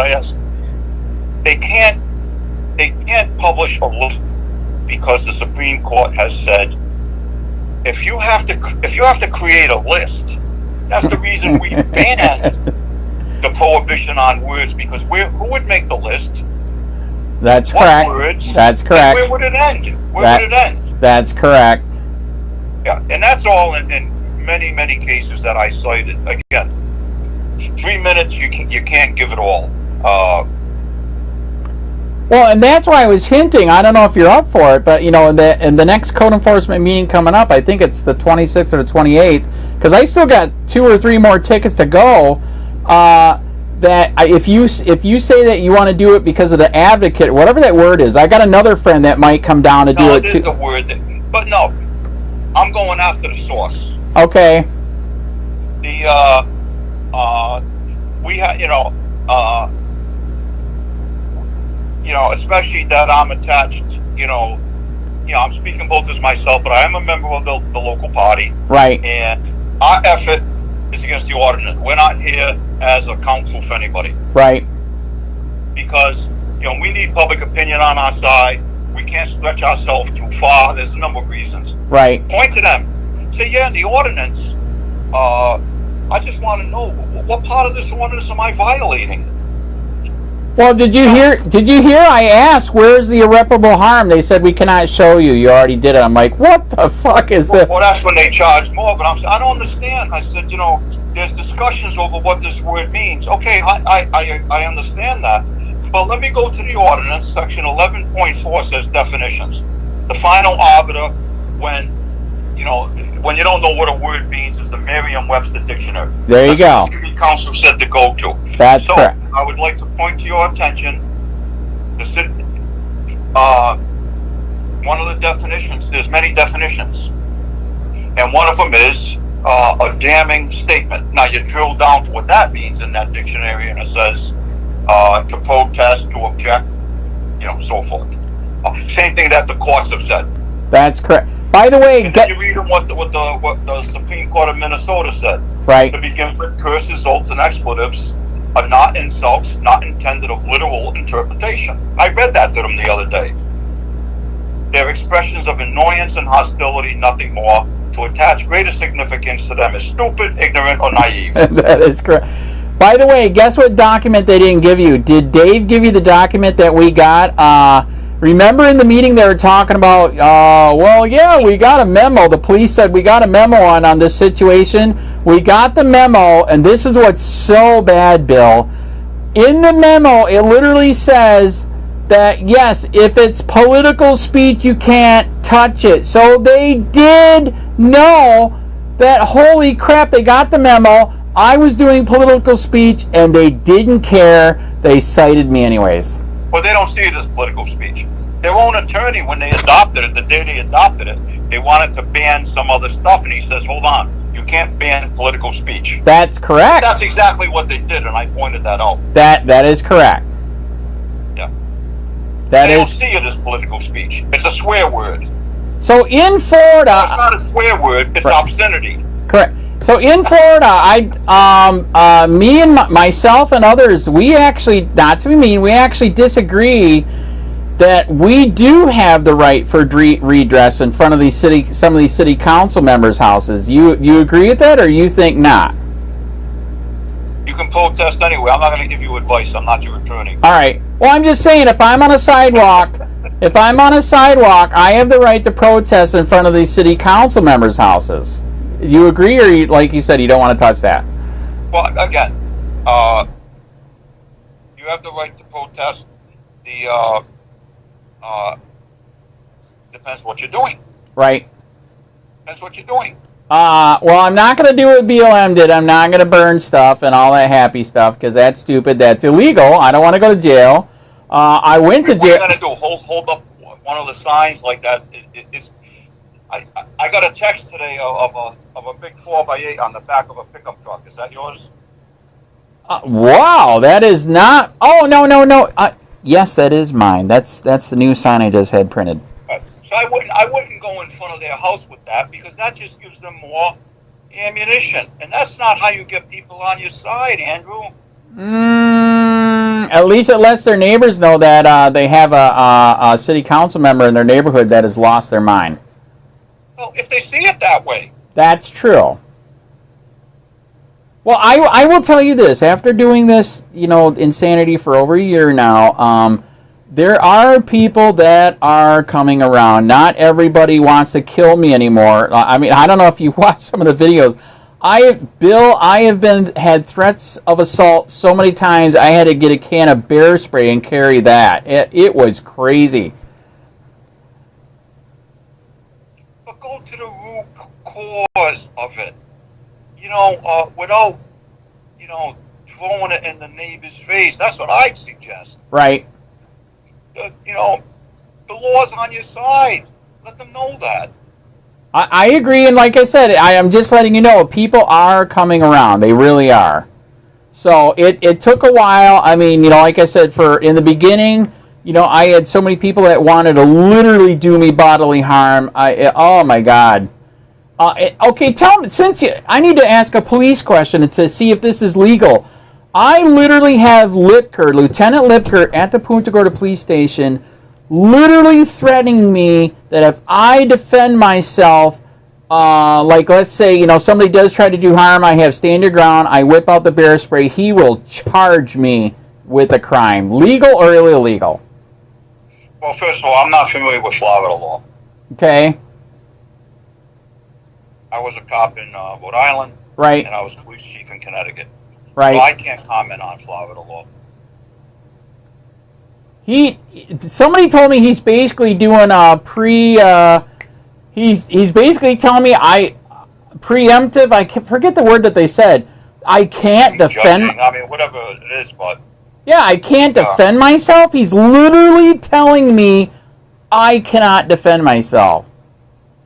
[SPEAKER 2] They can't publish a list because the Supreme Court has said if you have to create a list, that's the reason we banned the prohibition on words, because who would make the list?
[SPEAKER 1] That's
[SPEAKER 2] what
[SPEAKER 1] correct.
[SPEAKER 2] Words?
[SPEAKER 1] That's correct.
[SPEAKER 2] Where would it end? Where would it end?
[SPEAKER 1] That's correct.
[SPEAKER 2] Yeah, and that's all in many, many cases that I cited. Again, 3 minutes, you can't give it all.
[SPEAKER 1] Well, and that's why I was hinting. I don't know if you're up for it, but in the next code enforcement meeting coming up, I think it's the 26th or the 28th, because I still got 2 or 3 more tickets to go. That if you say that you want to do it because of the advocate, whatever that word is, I got another friend that might come down to do it too.
[SPEAKER 2] It is a word, but no, I'm going after the source.
[SPEAKER 1] Okay.
[SPEAKER 2] We have, especially that I'm attached, I'm speaking both as myself, but I am a member of the local party.
[SPEAKER 1] Right.
[SPEAKER 2] And our effort is against the ordinance. We're not here as a counsel for anybody.
[SPEAKER 1] Right.
[SPEAKER 2] Because, we need public opinion on our side. We can't stretch ourselves too far. There's a number of reasons.
[SPEAKER 1] Right.
[SPEAKER 2] Point to them. Say, yeah, in the ordinance, I just want to know, what part of this ordinance am I violating?
[SPEAKER 1] Well, did you hear I asked, where's the irreparable harm? They said, we cannot show you. You already did it. I'm like, what the fuck is this?
[SPEAKER 2] Well, that's when they charge more, but I don't understand. I said, there's discussions over what this word means. Okay, I understand that. But let me go to the ordinance. Section 11.4 says definitions. The final arbiter when you don't know what a word means is the Merriam-Webster dictionary.
[SPEAKER 1] There you go.
[SPEAKER 2] The city council said to go to.
[SPEAKER 1] That's correct.
[SPEAKER 2] I would like to point to your attention the city, one of the definitions. There's many definitions, and one of them is a damning statement. Now you drill down to what that means in that dictionary, and it says to protest, to object, so forth. Same thing that the courts have said.
[SPEAKER 1] That's correct. By the way,
[SPEAKER 2] and then you read what the Supreme Court of Minnesota said.
[SPEAKER 1] Right.
[SPEAKER 2] To begin with, curses, oaths, and expletives are not insults, not intended of literal interpretation. I read that to them the other day. They're expressions of annoyance and hostility, nothing more. To attach greater significance to them is stupid, ignorant, or naive.
[SPEAKER 1] That is correct. By the way, guess what document they didn't give you? Did Dave give you the document that we got? Remember in the meeting they were talking about, well, yeah, we got a memo. The police said we got a memo on this situation. We got the memo, and this is what's so bad, Bill. In the memo, it literally says that, yes, if it's political speech, you can't touch it. So they did know that, holy crap, they got the memo. I was doing political speech, and they didn't care. They cited me anyways.
[SPEAKER 2] Well, they don't see it as political speech. Their own attorney, when they adopted it, the day they adopted it, they wanted to ban some other stuff, and he says, hold on, you can't ban political speech.
[SPEAKER 1] That's correct.
[SPEAKER 2] That's exactly what they did, and I pointed that out.
[SPEAKER 1] That is correct.
[SPEAKER 2] Yeah.
[SPEAKER 1] They
[SPEAKER 2] don't see it as political speech. It's a swear word.
[SPEAKER 1] So in Florida...
[SPEAKER 2] No, it's not a swear word, it's obscenity.
[SPEAKER 1] Correct. So in Florida, me and myself and others, we actually, not to be mean, we actually disagree that we do have the right for redress in front of these some of these city council members' houses. You agree with that, or you think not?
[SPEAKER 2] You can protest anyway. I'm not going to give you advice. I'm not your attorney.
[SPEAKER 1] All right. Well, I'm just saying, if I'm on a sidewalk, I have the right to protest in front of these city council members' houses. You agree, or you, like you said, you don't want to touch that?
[SPEAKER 2] Well, again, you have the right to protest. Depends what you're doing.
[SPEAKER 1] Right.
[SPEAKER 2] Depends what you're doing.
[SPEAKER 1] Well, I'm not going to do what BLM did. I'm not going to burn stuff and all that happy stuff, because that's stupid. That's illegal. I don't want to go to jail. I went to jail.
[SPEAKER 2] What are you going to do? Hold up one of the signs like that? I got a text today of a big 4x8 on the back of a pickup truck. Is that yours?
[SPEAKER 1] Wow, that is not. Oh, no. Yes, that is mine. That's the new sign I just had printed.
[SPEAKER 2] So I wouldn't go in front of their house with that, because that just gives them more ammunition, and that's not how you get people on your side, Andrew.
[SPEAKER 1] At least it lets their neighbors know that they have a city council member in their neighborhood that has lost their mind.
[SPEAKER 2] Well, if they see it that way.
[SPEAKER 1] That's true. Well, I will tell you this. After doing this, insanity for over a year now, there are people that are coming around. Not everybody wants to kill me anymore. I mean, I don't know if you watched some of the videos. I have had threats of assault so many times. I had to get a can of bear spray and carry that. It was crazy.
[SPEAKER 2] But go to the root cause of it. Without, throwing it in the neighbor's face. That's what I'd suggest.
[SPEAKER 1] Right.
[SPEAKER 2] The law's on your side. Let them know that.
[SPEAKER 1] I agree, and like I said, I am just letting you know, people are coming around. They really are. So it took a while. I mean, like I said, in the beginning, I had so many people that wanted to literally do me bodily harm. Oh my God. Okay, tell me, I need to ask a police question to see if this is legal. I literally have Lieutenant Lipker at the Punta Gorda police station, literally threatening me that if I defend myself, like let's say, somebody does try to do harm, I have stand your ground, I whip out the bear spray, he will charge me with a crime. Legal or illegal?
[SPEAKER 2] Well, first of all, I'm not familiar with Florida law.
[SPEAKER 1] Okay.
[SPEAKER 2] I was a cop in Rhode Island.
[SPEAKER 1] Right.
[SPEAKER 2] And I was police chief in Connecticut.
[SPEAKER 1] Right.
[SPEAKER 2] So I can't comment on Florida law.
[SPEAKER 1] Somebody told me he's basically doing he's basically telling me preemptive, I forget the word that they said. I can't defend.
[SPEAKER 2] Judging, I mean, whatever it is, but.
[SPEAKER 1] Yeah, I can't defend myself. He's literally telling me I cannot defend myself.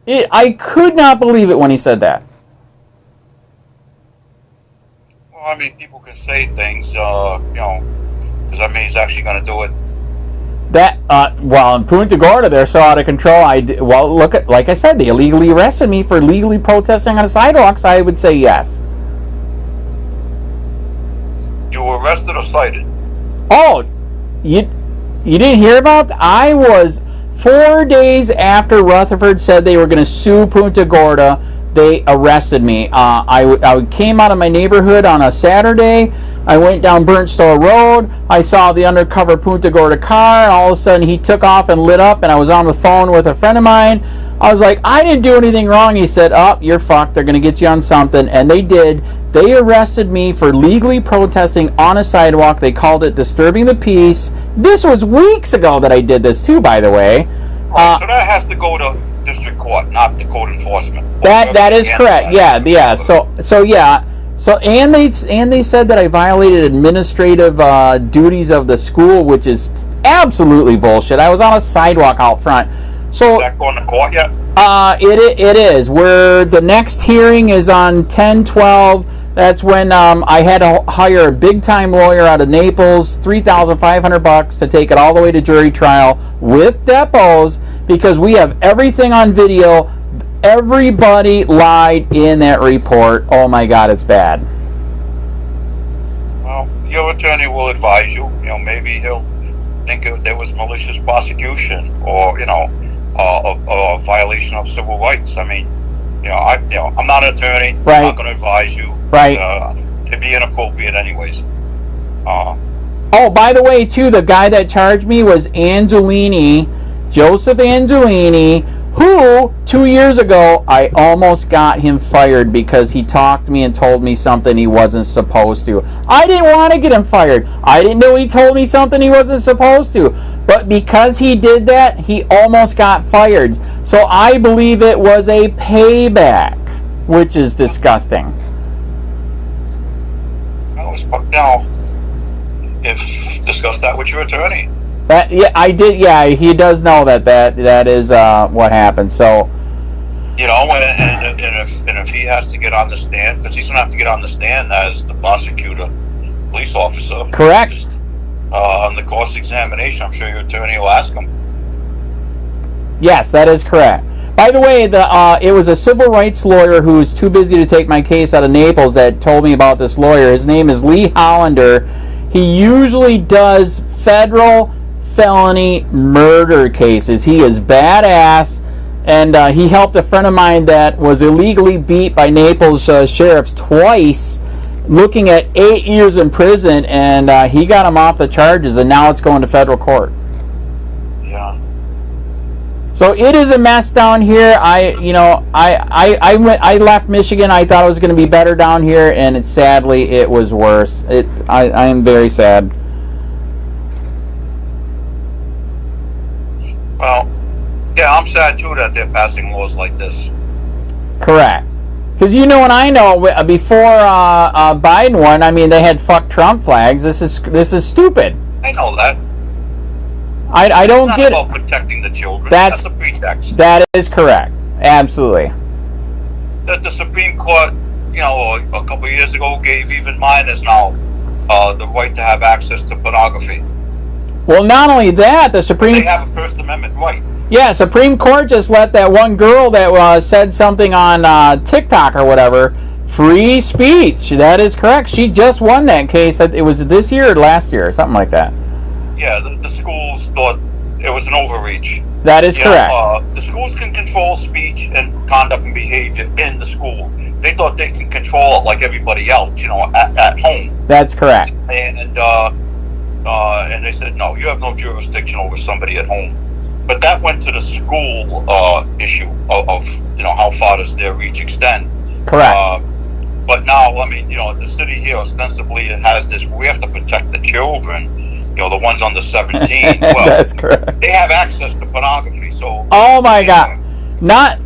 [SPEAKER 1] I could not believe it when he said that.
[SPEAKER 2] Well, I mean, people can say things, because that means he's actually going to do it.
[SPEAKER 1] Well, in Punta Gorda, they're so out of control. Like I said, they illegally arrested me for legally protesting on a sidewalk, so I would say yes.
[SPEAKER 2] You were arrested or cited?
[SPEAKER 1] Oh, you didn't hear about that? I was 4 days after Rutherford said they were going to sue Punta Gorda. They arrested me. I came out of my neighborhood on a Saturday. I went down Burnt Store Road. I saw the undercover Punta Gorda car, and all of a sudden he took off and lit up, and I was on the phone with a friend of mine. I was like, I didn't do anything wrong. He said, oh, you're fucked. They're going to get you on something. And they did. They arrested me for legally protesting on a sidewalk. They called it disturbing the peace. This was weeks ago that I did this too, by the way.
[SPEAKER 2] So that has to go to district court, not the code enforcement.
[SPEAKER 1] That is correct. Yeah. So yeah. So and they said that I violated administrative duties of the school, which is absolutely bullshit. I was on a sidewalk out front. So
[SPEAKER 2] is that going to court yet?
[SPEAKER 1] It is. Where the next hearing is on 10/12. That's when I had to hire a big-time lawyer out of Naples, $3,500 to take it all the way to jury trial with depots, because we have everything on video. Everybody lied in that report. Oh my God, it's bad.
[SPEAKER 2] Well, your attorney will advise you. You know, maybe he'll think there was malicious prosecution, or a violation of civil rights. I mean, I'm not an attorney.
[SPEAKER 1] Right.
[SPEAKER 2] I'm not going to advise you.
[SPEAKER 1] Right.
[SPEAKER 2] It'd be inappropriate, anyways.
[SPEAKER 1] Oh, by the way, too, the guy that charged me was Joseph Angelini, who 2 years ago I almost got him fired because he talked to me and told me something he wasn't supposed to. I didn't want to get him fired. I didn't know he told me something he wasn't supposed to. But because he did that, he almost got fired. So I believe it was a payback, which is disgusting.
[SPEAKER 2] Now, discuss that with your attorney.
[SPEAKER 1] I did. Yeah, he does know that is what happened. So,
[SPEAKER 2] and if he has to get on the stand, because he's going to have to get on the stand as the prosecutor, police officer.
[SPEAKER 1] Correct.
[SPEAKER 2] On the cross-examination, I'm sure your attorney will ask him.
[SPEAKER 1] Yes, that is correct. By the way, it was a civil rights lawyer who was too busy to take my case out of Naples that told me about this lawyer. His name is Lee Hollander. He usually does federal felony murder cases. He is badass, and he helped a friend of mine that was illegally beat by Naples sheriffs twice, looking at 8 years in prison, and he got him off the charges, and now it's going to federal court.
[SPEAKER 2] Yeah.
[SPEAKER 1] So it is a mess down here. I left Michigan. I thought it was going to be better down here, and sadly it was worse. I am very sad.
[SPEAKER 2] Well, yeah, I'm sad too that they're passing laws like this.
[SPEAKER 1] Correct. Because and I know before Biden won, I mean, they had "fuck Trump" flags. This is stupid.
[SPEAKER 2] I know that.
[SPEAKER 1] I don't get it.
[SPEAKER 2] It's not about protecting the children. That's a pretext.
[SPEAKER 1] That is correct. Absolutely.
[SPEAKER 2] That the Supreme Court, a couple of years ago, gave even minors now the right to have access to pornography.
[SPEAKER 1] Well, not only that, they
[SPEAKER 2] have a First Amendment right.
[SPEAKER 1] Yeah, Supreme Court just let that one girl that said something on TikTok or whatever, free speech. That is correct. She just won that case. It was this year or last year, or something like that.
[SPEAKER 2] Yeah, the schools thought it was an overreach.
[SPEAKER 1] That is correct.
[SPEAKER 2] The schools can control speech and conduct and behavior in the school. They thought they can control it like everybody else, at home.
[SPEAKER 1] That's correct.
[SPEAKER 2] And they said, no, you have no jurisdiction over somebody at home. But that went to the school issue of how far does their reach extend.
[SPEAKER 1] Correct.
[SPEAKER 2] But now, I mean, the city here ostensibly has this, we have to protect the children, the ones under 17. Well,
[SPEAKER 1] that's correct.
[SPEAKER 2] They have access to pornography, so...
[SPEAKER 1] Oh my God. Not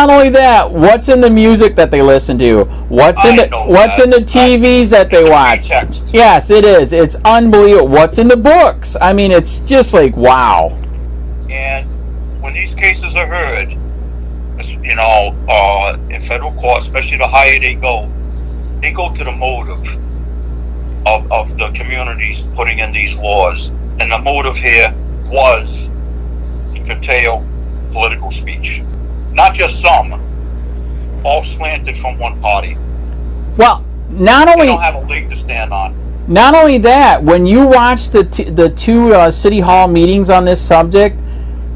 [SPEAKER 1] only that, what's in the music that they listen to? What's in the TVs that they watch? Yes, it is. It's unbelievable. What's in the books? I mean, it's just like, wow.
[SPEAKER 2] And when these cases are heard, in federal court, especially the higher they go to the motive of the communities putting in these laws. And the motive here was to curtail political speech. Not just some, all slanted from one party.
[SPEAKER 1] Well, not only...
[SPEAKER 2] They don't have a leg to stand on.
[SPEAKER 1] Not only that, when you watch the two city hall meetings on this subject,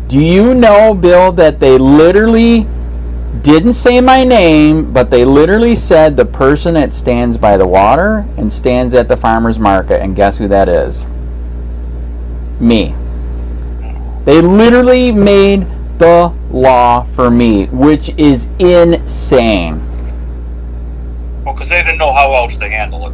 [SPEAKER 1] do you know, Bill, that they literally didn't say my name, but they literally said the person that stands by the water and stands at the farmer's market, and guess who that is? Me. They literally made the law for me, which is insane.
[SPEAKER 2] Well, because they didn't know how else to handle it.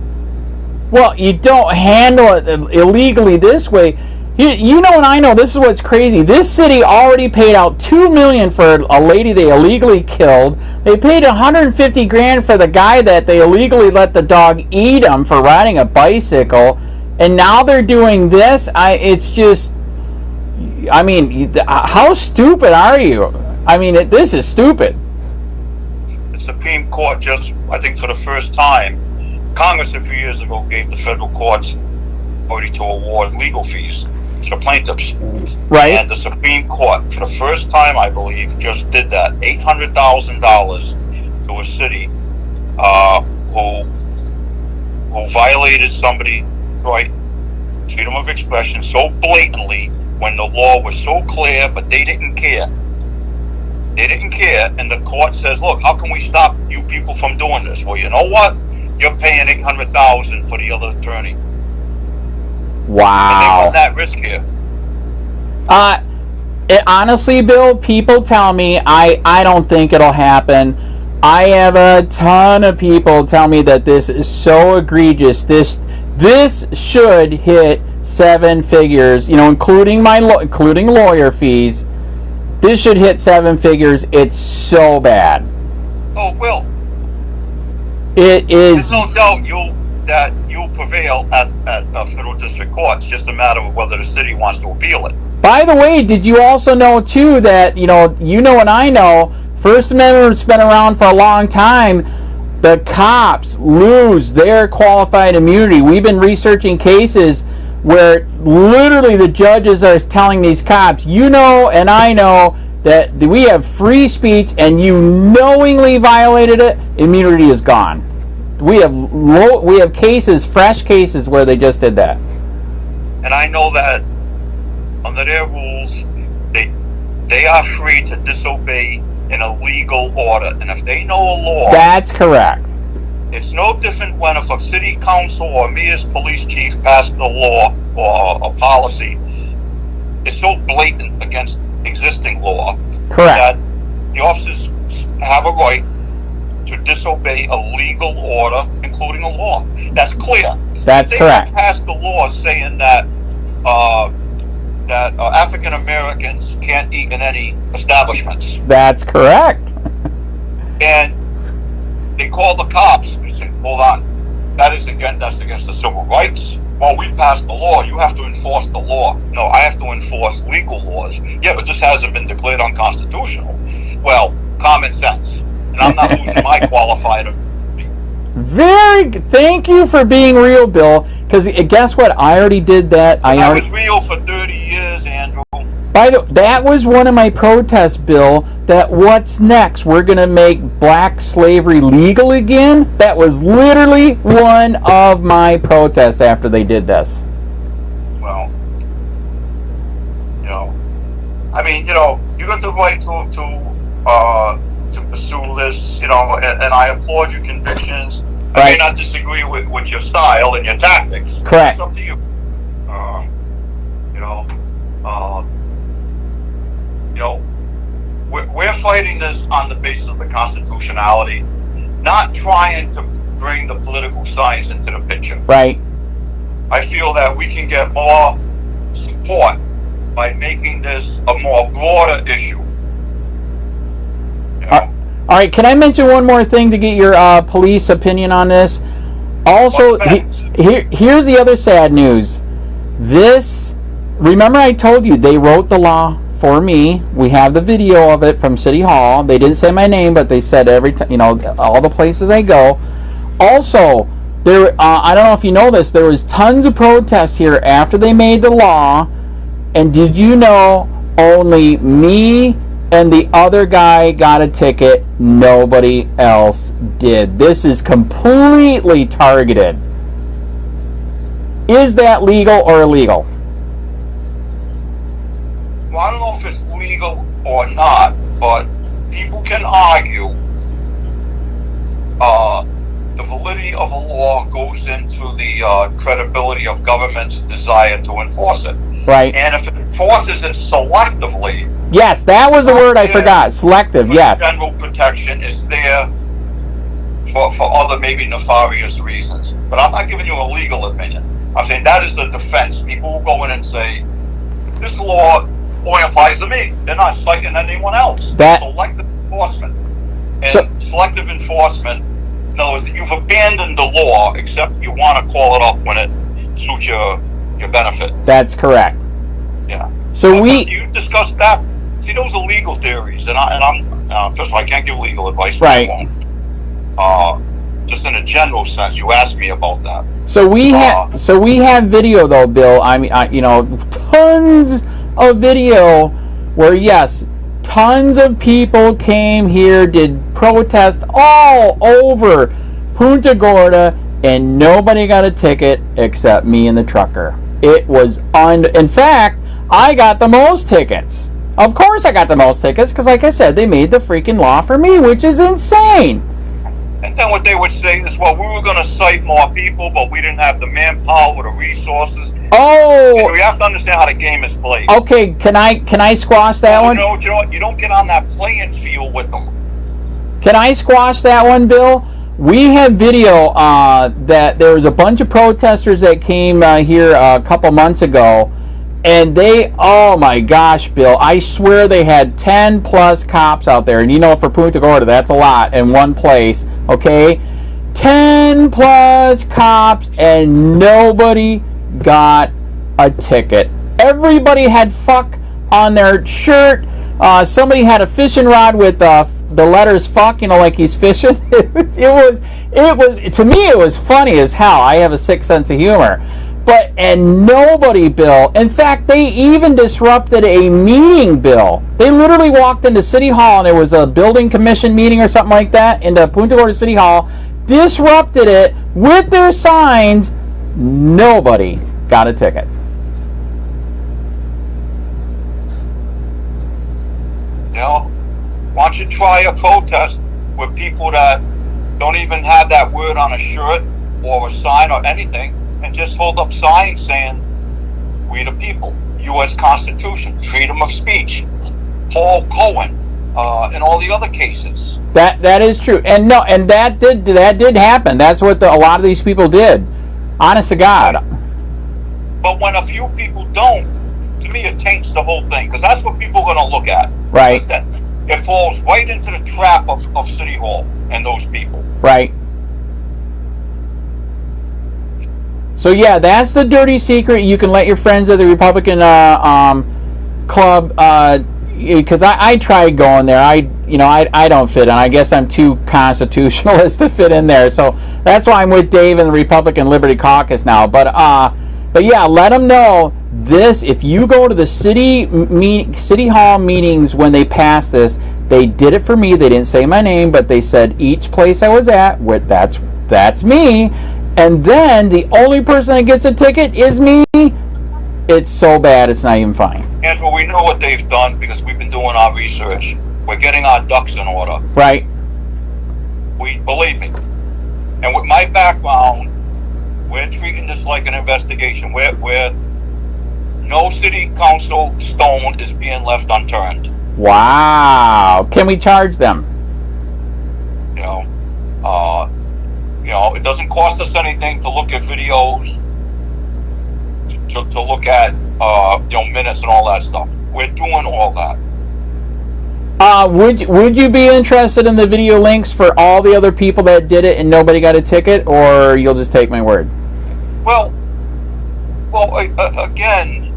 [SPEAKER 1] Well, you don't handle it illegally this way. You know, and I know, this is what's crazy. This city already paid out $2 million for a lady they illegally killed. They paid $150,000 for the guy that they illegally let the dog eat him for riding a bicycle, and now they're doing this. It's just, I mean, how stupid are you? I mean, this is stupid.
[SPEAKER 2] The Supreme Court just, I think, for the first time, Congress a few years ago gave the federal courts authority to award legal fees to the plaintiffs.
[SPEAKER 1] Right.
[SPEAKER 2] And the Supreme Court, for the first time, I believe, just did that. $800,000 to a city who violated somebody's right, freedom of expression, so blatantly when the law was so clear, but they didn't care. They didn't care, and the court says, look, how can we stop you people from doing this? Well, you know what? You're paying $800,000 for the other attorney.
[SPEAKER 1] Wow.
[SPEAKER 2] And they run that risk here.
[SPEAKER 1] Honestly, Bill, people tell me I don't think it'll happen. I have a ton of people tell me that this is so egregious. This should hit 7 figures, you know, including including lawyer fees. This should hit 7 figures. It's so bad.
[SPEAKER 2] Oh, it will.
[SPEAKER 1] It is.
[SPEAKER 2] There's no doubt you'll prevail at federal district court. It's just a matter of whether the city wants to appeal it.
[SPEAKER 1] By the way, did you also know too that you know and I know First Amendment's been around for a long time. The cops lose their qualified immunity. We've been researching cases where literally the judges are telling these cops, you know and I know that we have free speech and you knowingly violated it, immunity is gone. We have cases, fresh cases, where they just did that.
[SPEAKER 2] And I know that under their rules, they are free to disobey an illegal order. And if they know a law...
[SPEAKER 1] That's correct.
[SPEAKER 2] It's no different when if a city council or me as police chief passed a law or a policy. It's so blatant against existing law.
[SPEAKER 1] Correct.
[SPEAKER 2] That the officers have a right to disobey a legal order, including a law. That's clear.
[SPEAKER 1] That's correct.
[SPEAKER 2] They passed the law saying that African Americans can't eat in any establishments.
[SPEAKER 1] That's correct.
[SPEAKER 2] And they called the cops and said, "Hold on, that's against the civil rights. Well, we passed the law. You have to enforce the law." No, I have to enforce legal laws. Yeah, but this hasn't been declared unconstitutional. Well, common sense. And I'm not losing my qualified immunity.
[SPEAKER 1] Very good. Thank you for being real, Bill. Because guess what? I already did that.
[SPEAKER 2] I was real for 30 years, Andrew.
[SPEAKER 1] By the way, that was one of my protests, Bill. That what's next? We're going to make black slavery legal again? That was literally one of my protests after they did this.
[SPEAKER 2] Well, I mean, you got the right to pursue this, and I applaud your convictions.
[SPEAKER 1] Right.
[SPEAKER 2] I may not disagree with your style and your tactics.
[SPEAKER 1] Correct.
[SPEAKER 2] It's up to you. We're fighting this on the basis of the constitutionality, not trying to bring the political science into the picture.
[SPEAKER 1] Right.
[SPEAKER 2] I feel that we can get more support by making this a more broader issue.
[SPEAKER 1] All right, can I mention one more thing to get your police opinion on this? Also, here's the other sad news. Remember I told you they wrote the law for me. We have the video of it from City Hall. They didn't say my name, but they said every time, all the places I go. Also, I don't know if you know this, there was tons of protests here after they made the law, and did you know only me and the other guy got a ticket? Nobody else did. This is completely targeted. Is that legal or illegal?
[SPEAKER 2] Well, I don't know if it's legal or not, but people can argue the validity of a law goes into the credibility of government's desire to enforce it.
[SPEAKER 1] Right.
[SPEAKER 2] And if it enforces it selectively.
[SPEAKER 1] Yes, that was the word I forgot. Selective, yes.
[SPEAKER 2] General protection is there for other maybe nefarious reasons. But I'm not giving you a legal opinion. I'm saying that is the defense. People will go in and say, this law only applies to me. They're not citing anyone else. Selective enforcement. And selective enforcement, in other words, you've abandoned the law, except you want to call it up when it suits your benefit.
[SPEAKER 1] That's correct.
[SPEAKER 2] Yeah.
[SPEAKER 1] So
[SPEAKER 2] you discussed that. See, those are legal theories, and I'm first of all, I can't give legal advice.
[SPEAKER 1] Right.
[SPEAKER 2] I won't. Just in a general sense, you asked me about that.
[SPEAKER 1] So we have video though, Bill. I mean, tons of video where yes, tons of people came here, did protest all over Punta Gorda, and nobody got a ticket except me and the trucker. It was in fact, I got the most tickets. Of course I got the most tickets because, like I said, they made the freaking law for me, which is insane.
[SPEAKER 2] And then what they would say is, well, we were going to cite more people, but we didn't have the manpower or the resources.
[SPEAKER 1] Oh!
[SPEAKER 2] And we have to understand how the game is played.
[SPEAKER 1] Okay, can I squash that one?
[SPEAKER 2] No, you don't get on that playing field with them.
[SPEAKER 1] Can I squash that one, Bill? We have video that there was a bunch of protesters that came here a couple months ago, and they, oh my gosh, Bill, I swear they had 10 plus cops out there, and you know, for Punta Gorda, that's a lot in one place, okay? 10 plus cops, and nobody got a ticket. Everybody had fuck on their shirt. Somebody had a fishing rod with the letters fuck, you know, like he's fishing. It was to me, it was funny as hell. I have a sick sense of humor. And nobody, Bill. In fact, they even disrupted a meeting, Bill. They literally walked into City Hall, and there was a building commission meeting or something like that, into Punta Gorda City Hall, disrupted it with their signs. Nobody got a ticket.
[SPEAKER 2] You know, why don't you try a protest with people that don't even have that word on a shirt or a sign or anything, and just hold up signs saying, we the people, U.S. Constitution, freedom of speech, Paul Cohen, and all the other cases.
[SPEAKER 1] That is true, and that did happen. That's what a lot of these people did. Honest to God.
[SPEAKER 2] But when a few people don't, to me, it taints the whole thing, because that's what people are going to look at.
[SPEAKER 1] Right.
[SPEAKER 2] It falls right into the trap of City Hall and those people.
[SPEAKER 1] Right. So yeah, that's the dirty secret. You can let your friends at the Republican club, because I tried going there. I don't fit in. I guess I'm too constitutionalist to fit in there. So that's why I'm with Dave and the Republican Liberty Caucus now. But yeah, let them know this. If you go to the city hall meetings when they pass this, they did it for me. They didn't say my name, but they said each place I was at. That's me. And then the only person that gets a ticket is me. It's so bad, it's not even funny.
[SPEAKER 2] Andrew, we know what they've done because we've been doing our research. We're getting our ducks in order.
[SPEAKER 1] Right.
[SPEAKER 2] Believe me. And with my background, we're treating this like an investigation. Where no city council stone is being left unturned.
[SPEAKER 1] Wow. Can we charge them?
[SPEAKER 2] It doesn't cost us anything to look at videos, to look at minutes and all that stuff. We're doing all that.
[SPEAKER 1] Would you be interested in the video links for all the other people that did it and nobody got a ticket, or you'll just take my word?
[SPEAKER 2] Well, again,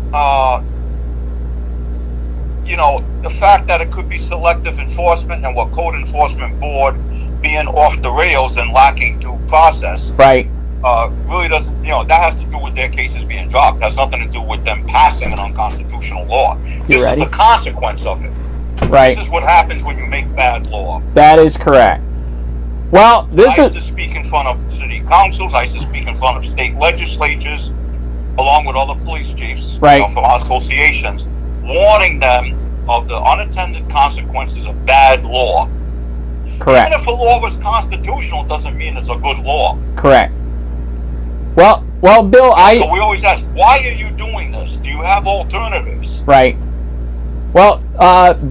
[SPEAKER 2] the fact that it could be selective enforcement and what code enforcement board being off the rails and lacking due process,
[SPEAKER 1] right?
[SPEAKER 2] Really doesn't, that has to do with their cases being dropped. It has nothing to do with them passing an unconstitutional law. This is the consequence of it.
[SPEAKER 1] Right.
[SPEAKER 2] This is what happens when you make bad law.
[SPEAKER 1] That is correct. Well, I used
[SPEAKER 2] to speak in front of city councils. I used to speak in front of state legislatures. along with other police chiefs,
[SPEAKER 1] Right.
[SPEAKER 2] from our associations, warning them of the unintended consequences of bad law.
[SPEAKER 1] Correct.
[SPEAKER 2] Even if a law was constitutional, doesn't mean it's a good law.
[SPEAKER 1] Correct. Well, Bill,
[SPEAKER 2] So we always ask, why are you doing this? Do you have alternatives?
[SPEAKER 1] Right. Well,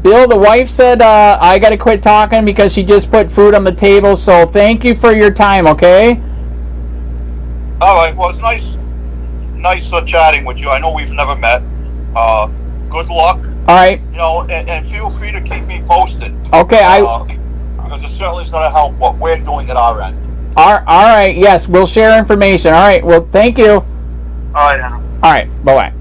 [SPEAKER 1] Bill, the wife said I got to quit talking because she just put food on the table. So thank you for your time. Okay.
[SPEAKER 2] All right. Well, it's nice chatting with you. I know we've never met. Good luck.
[SPEAKER 1] All right.
[SPEAKER 2] And feel free to keep me posted.
[SPEAKER 1] Okay.
[SPEAKER 2] Because it certainly is going to help what we're doing at our end.
[SPEAKER 1] All right. Yes, we'll share information. All right. Well, thank you.
[SPEAKER 2] All right, Anna.
[SPEAKER 1] All right. Bye bye.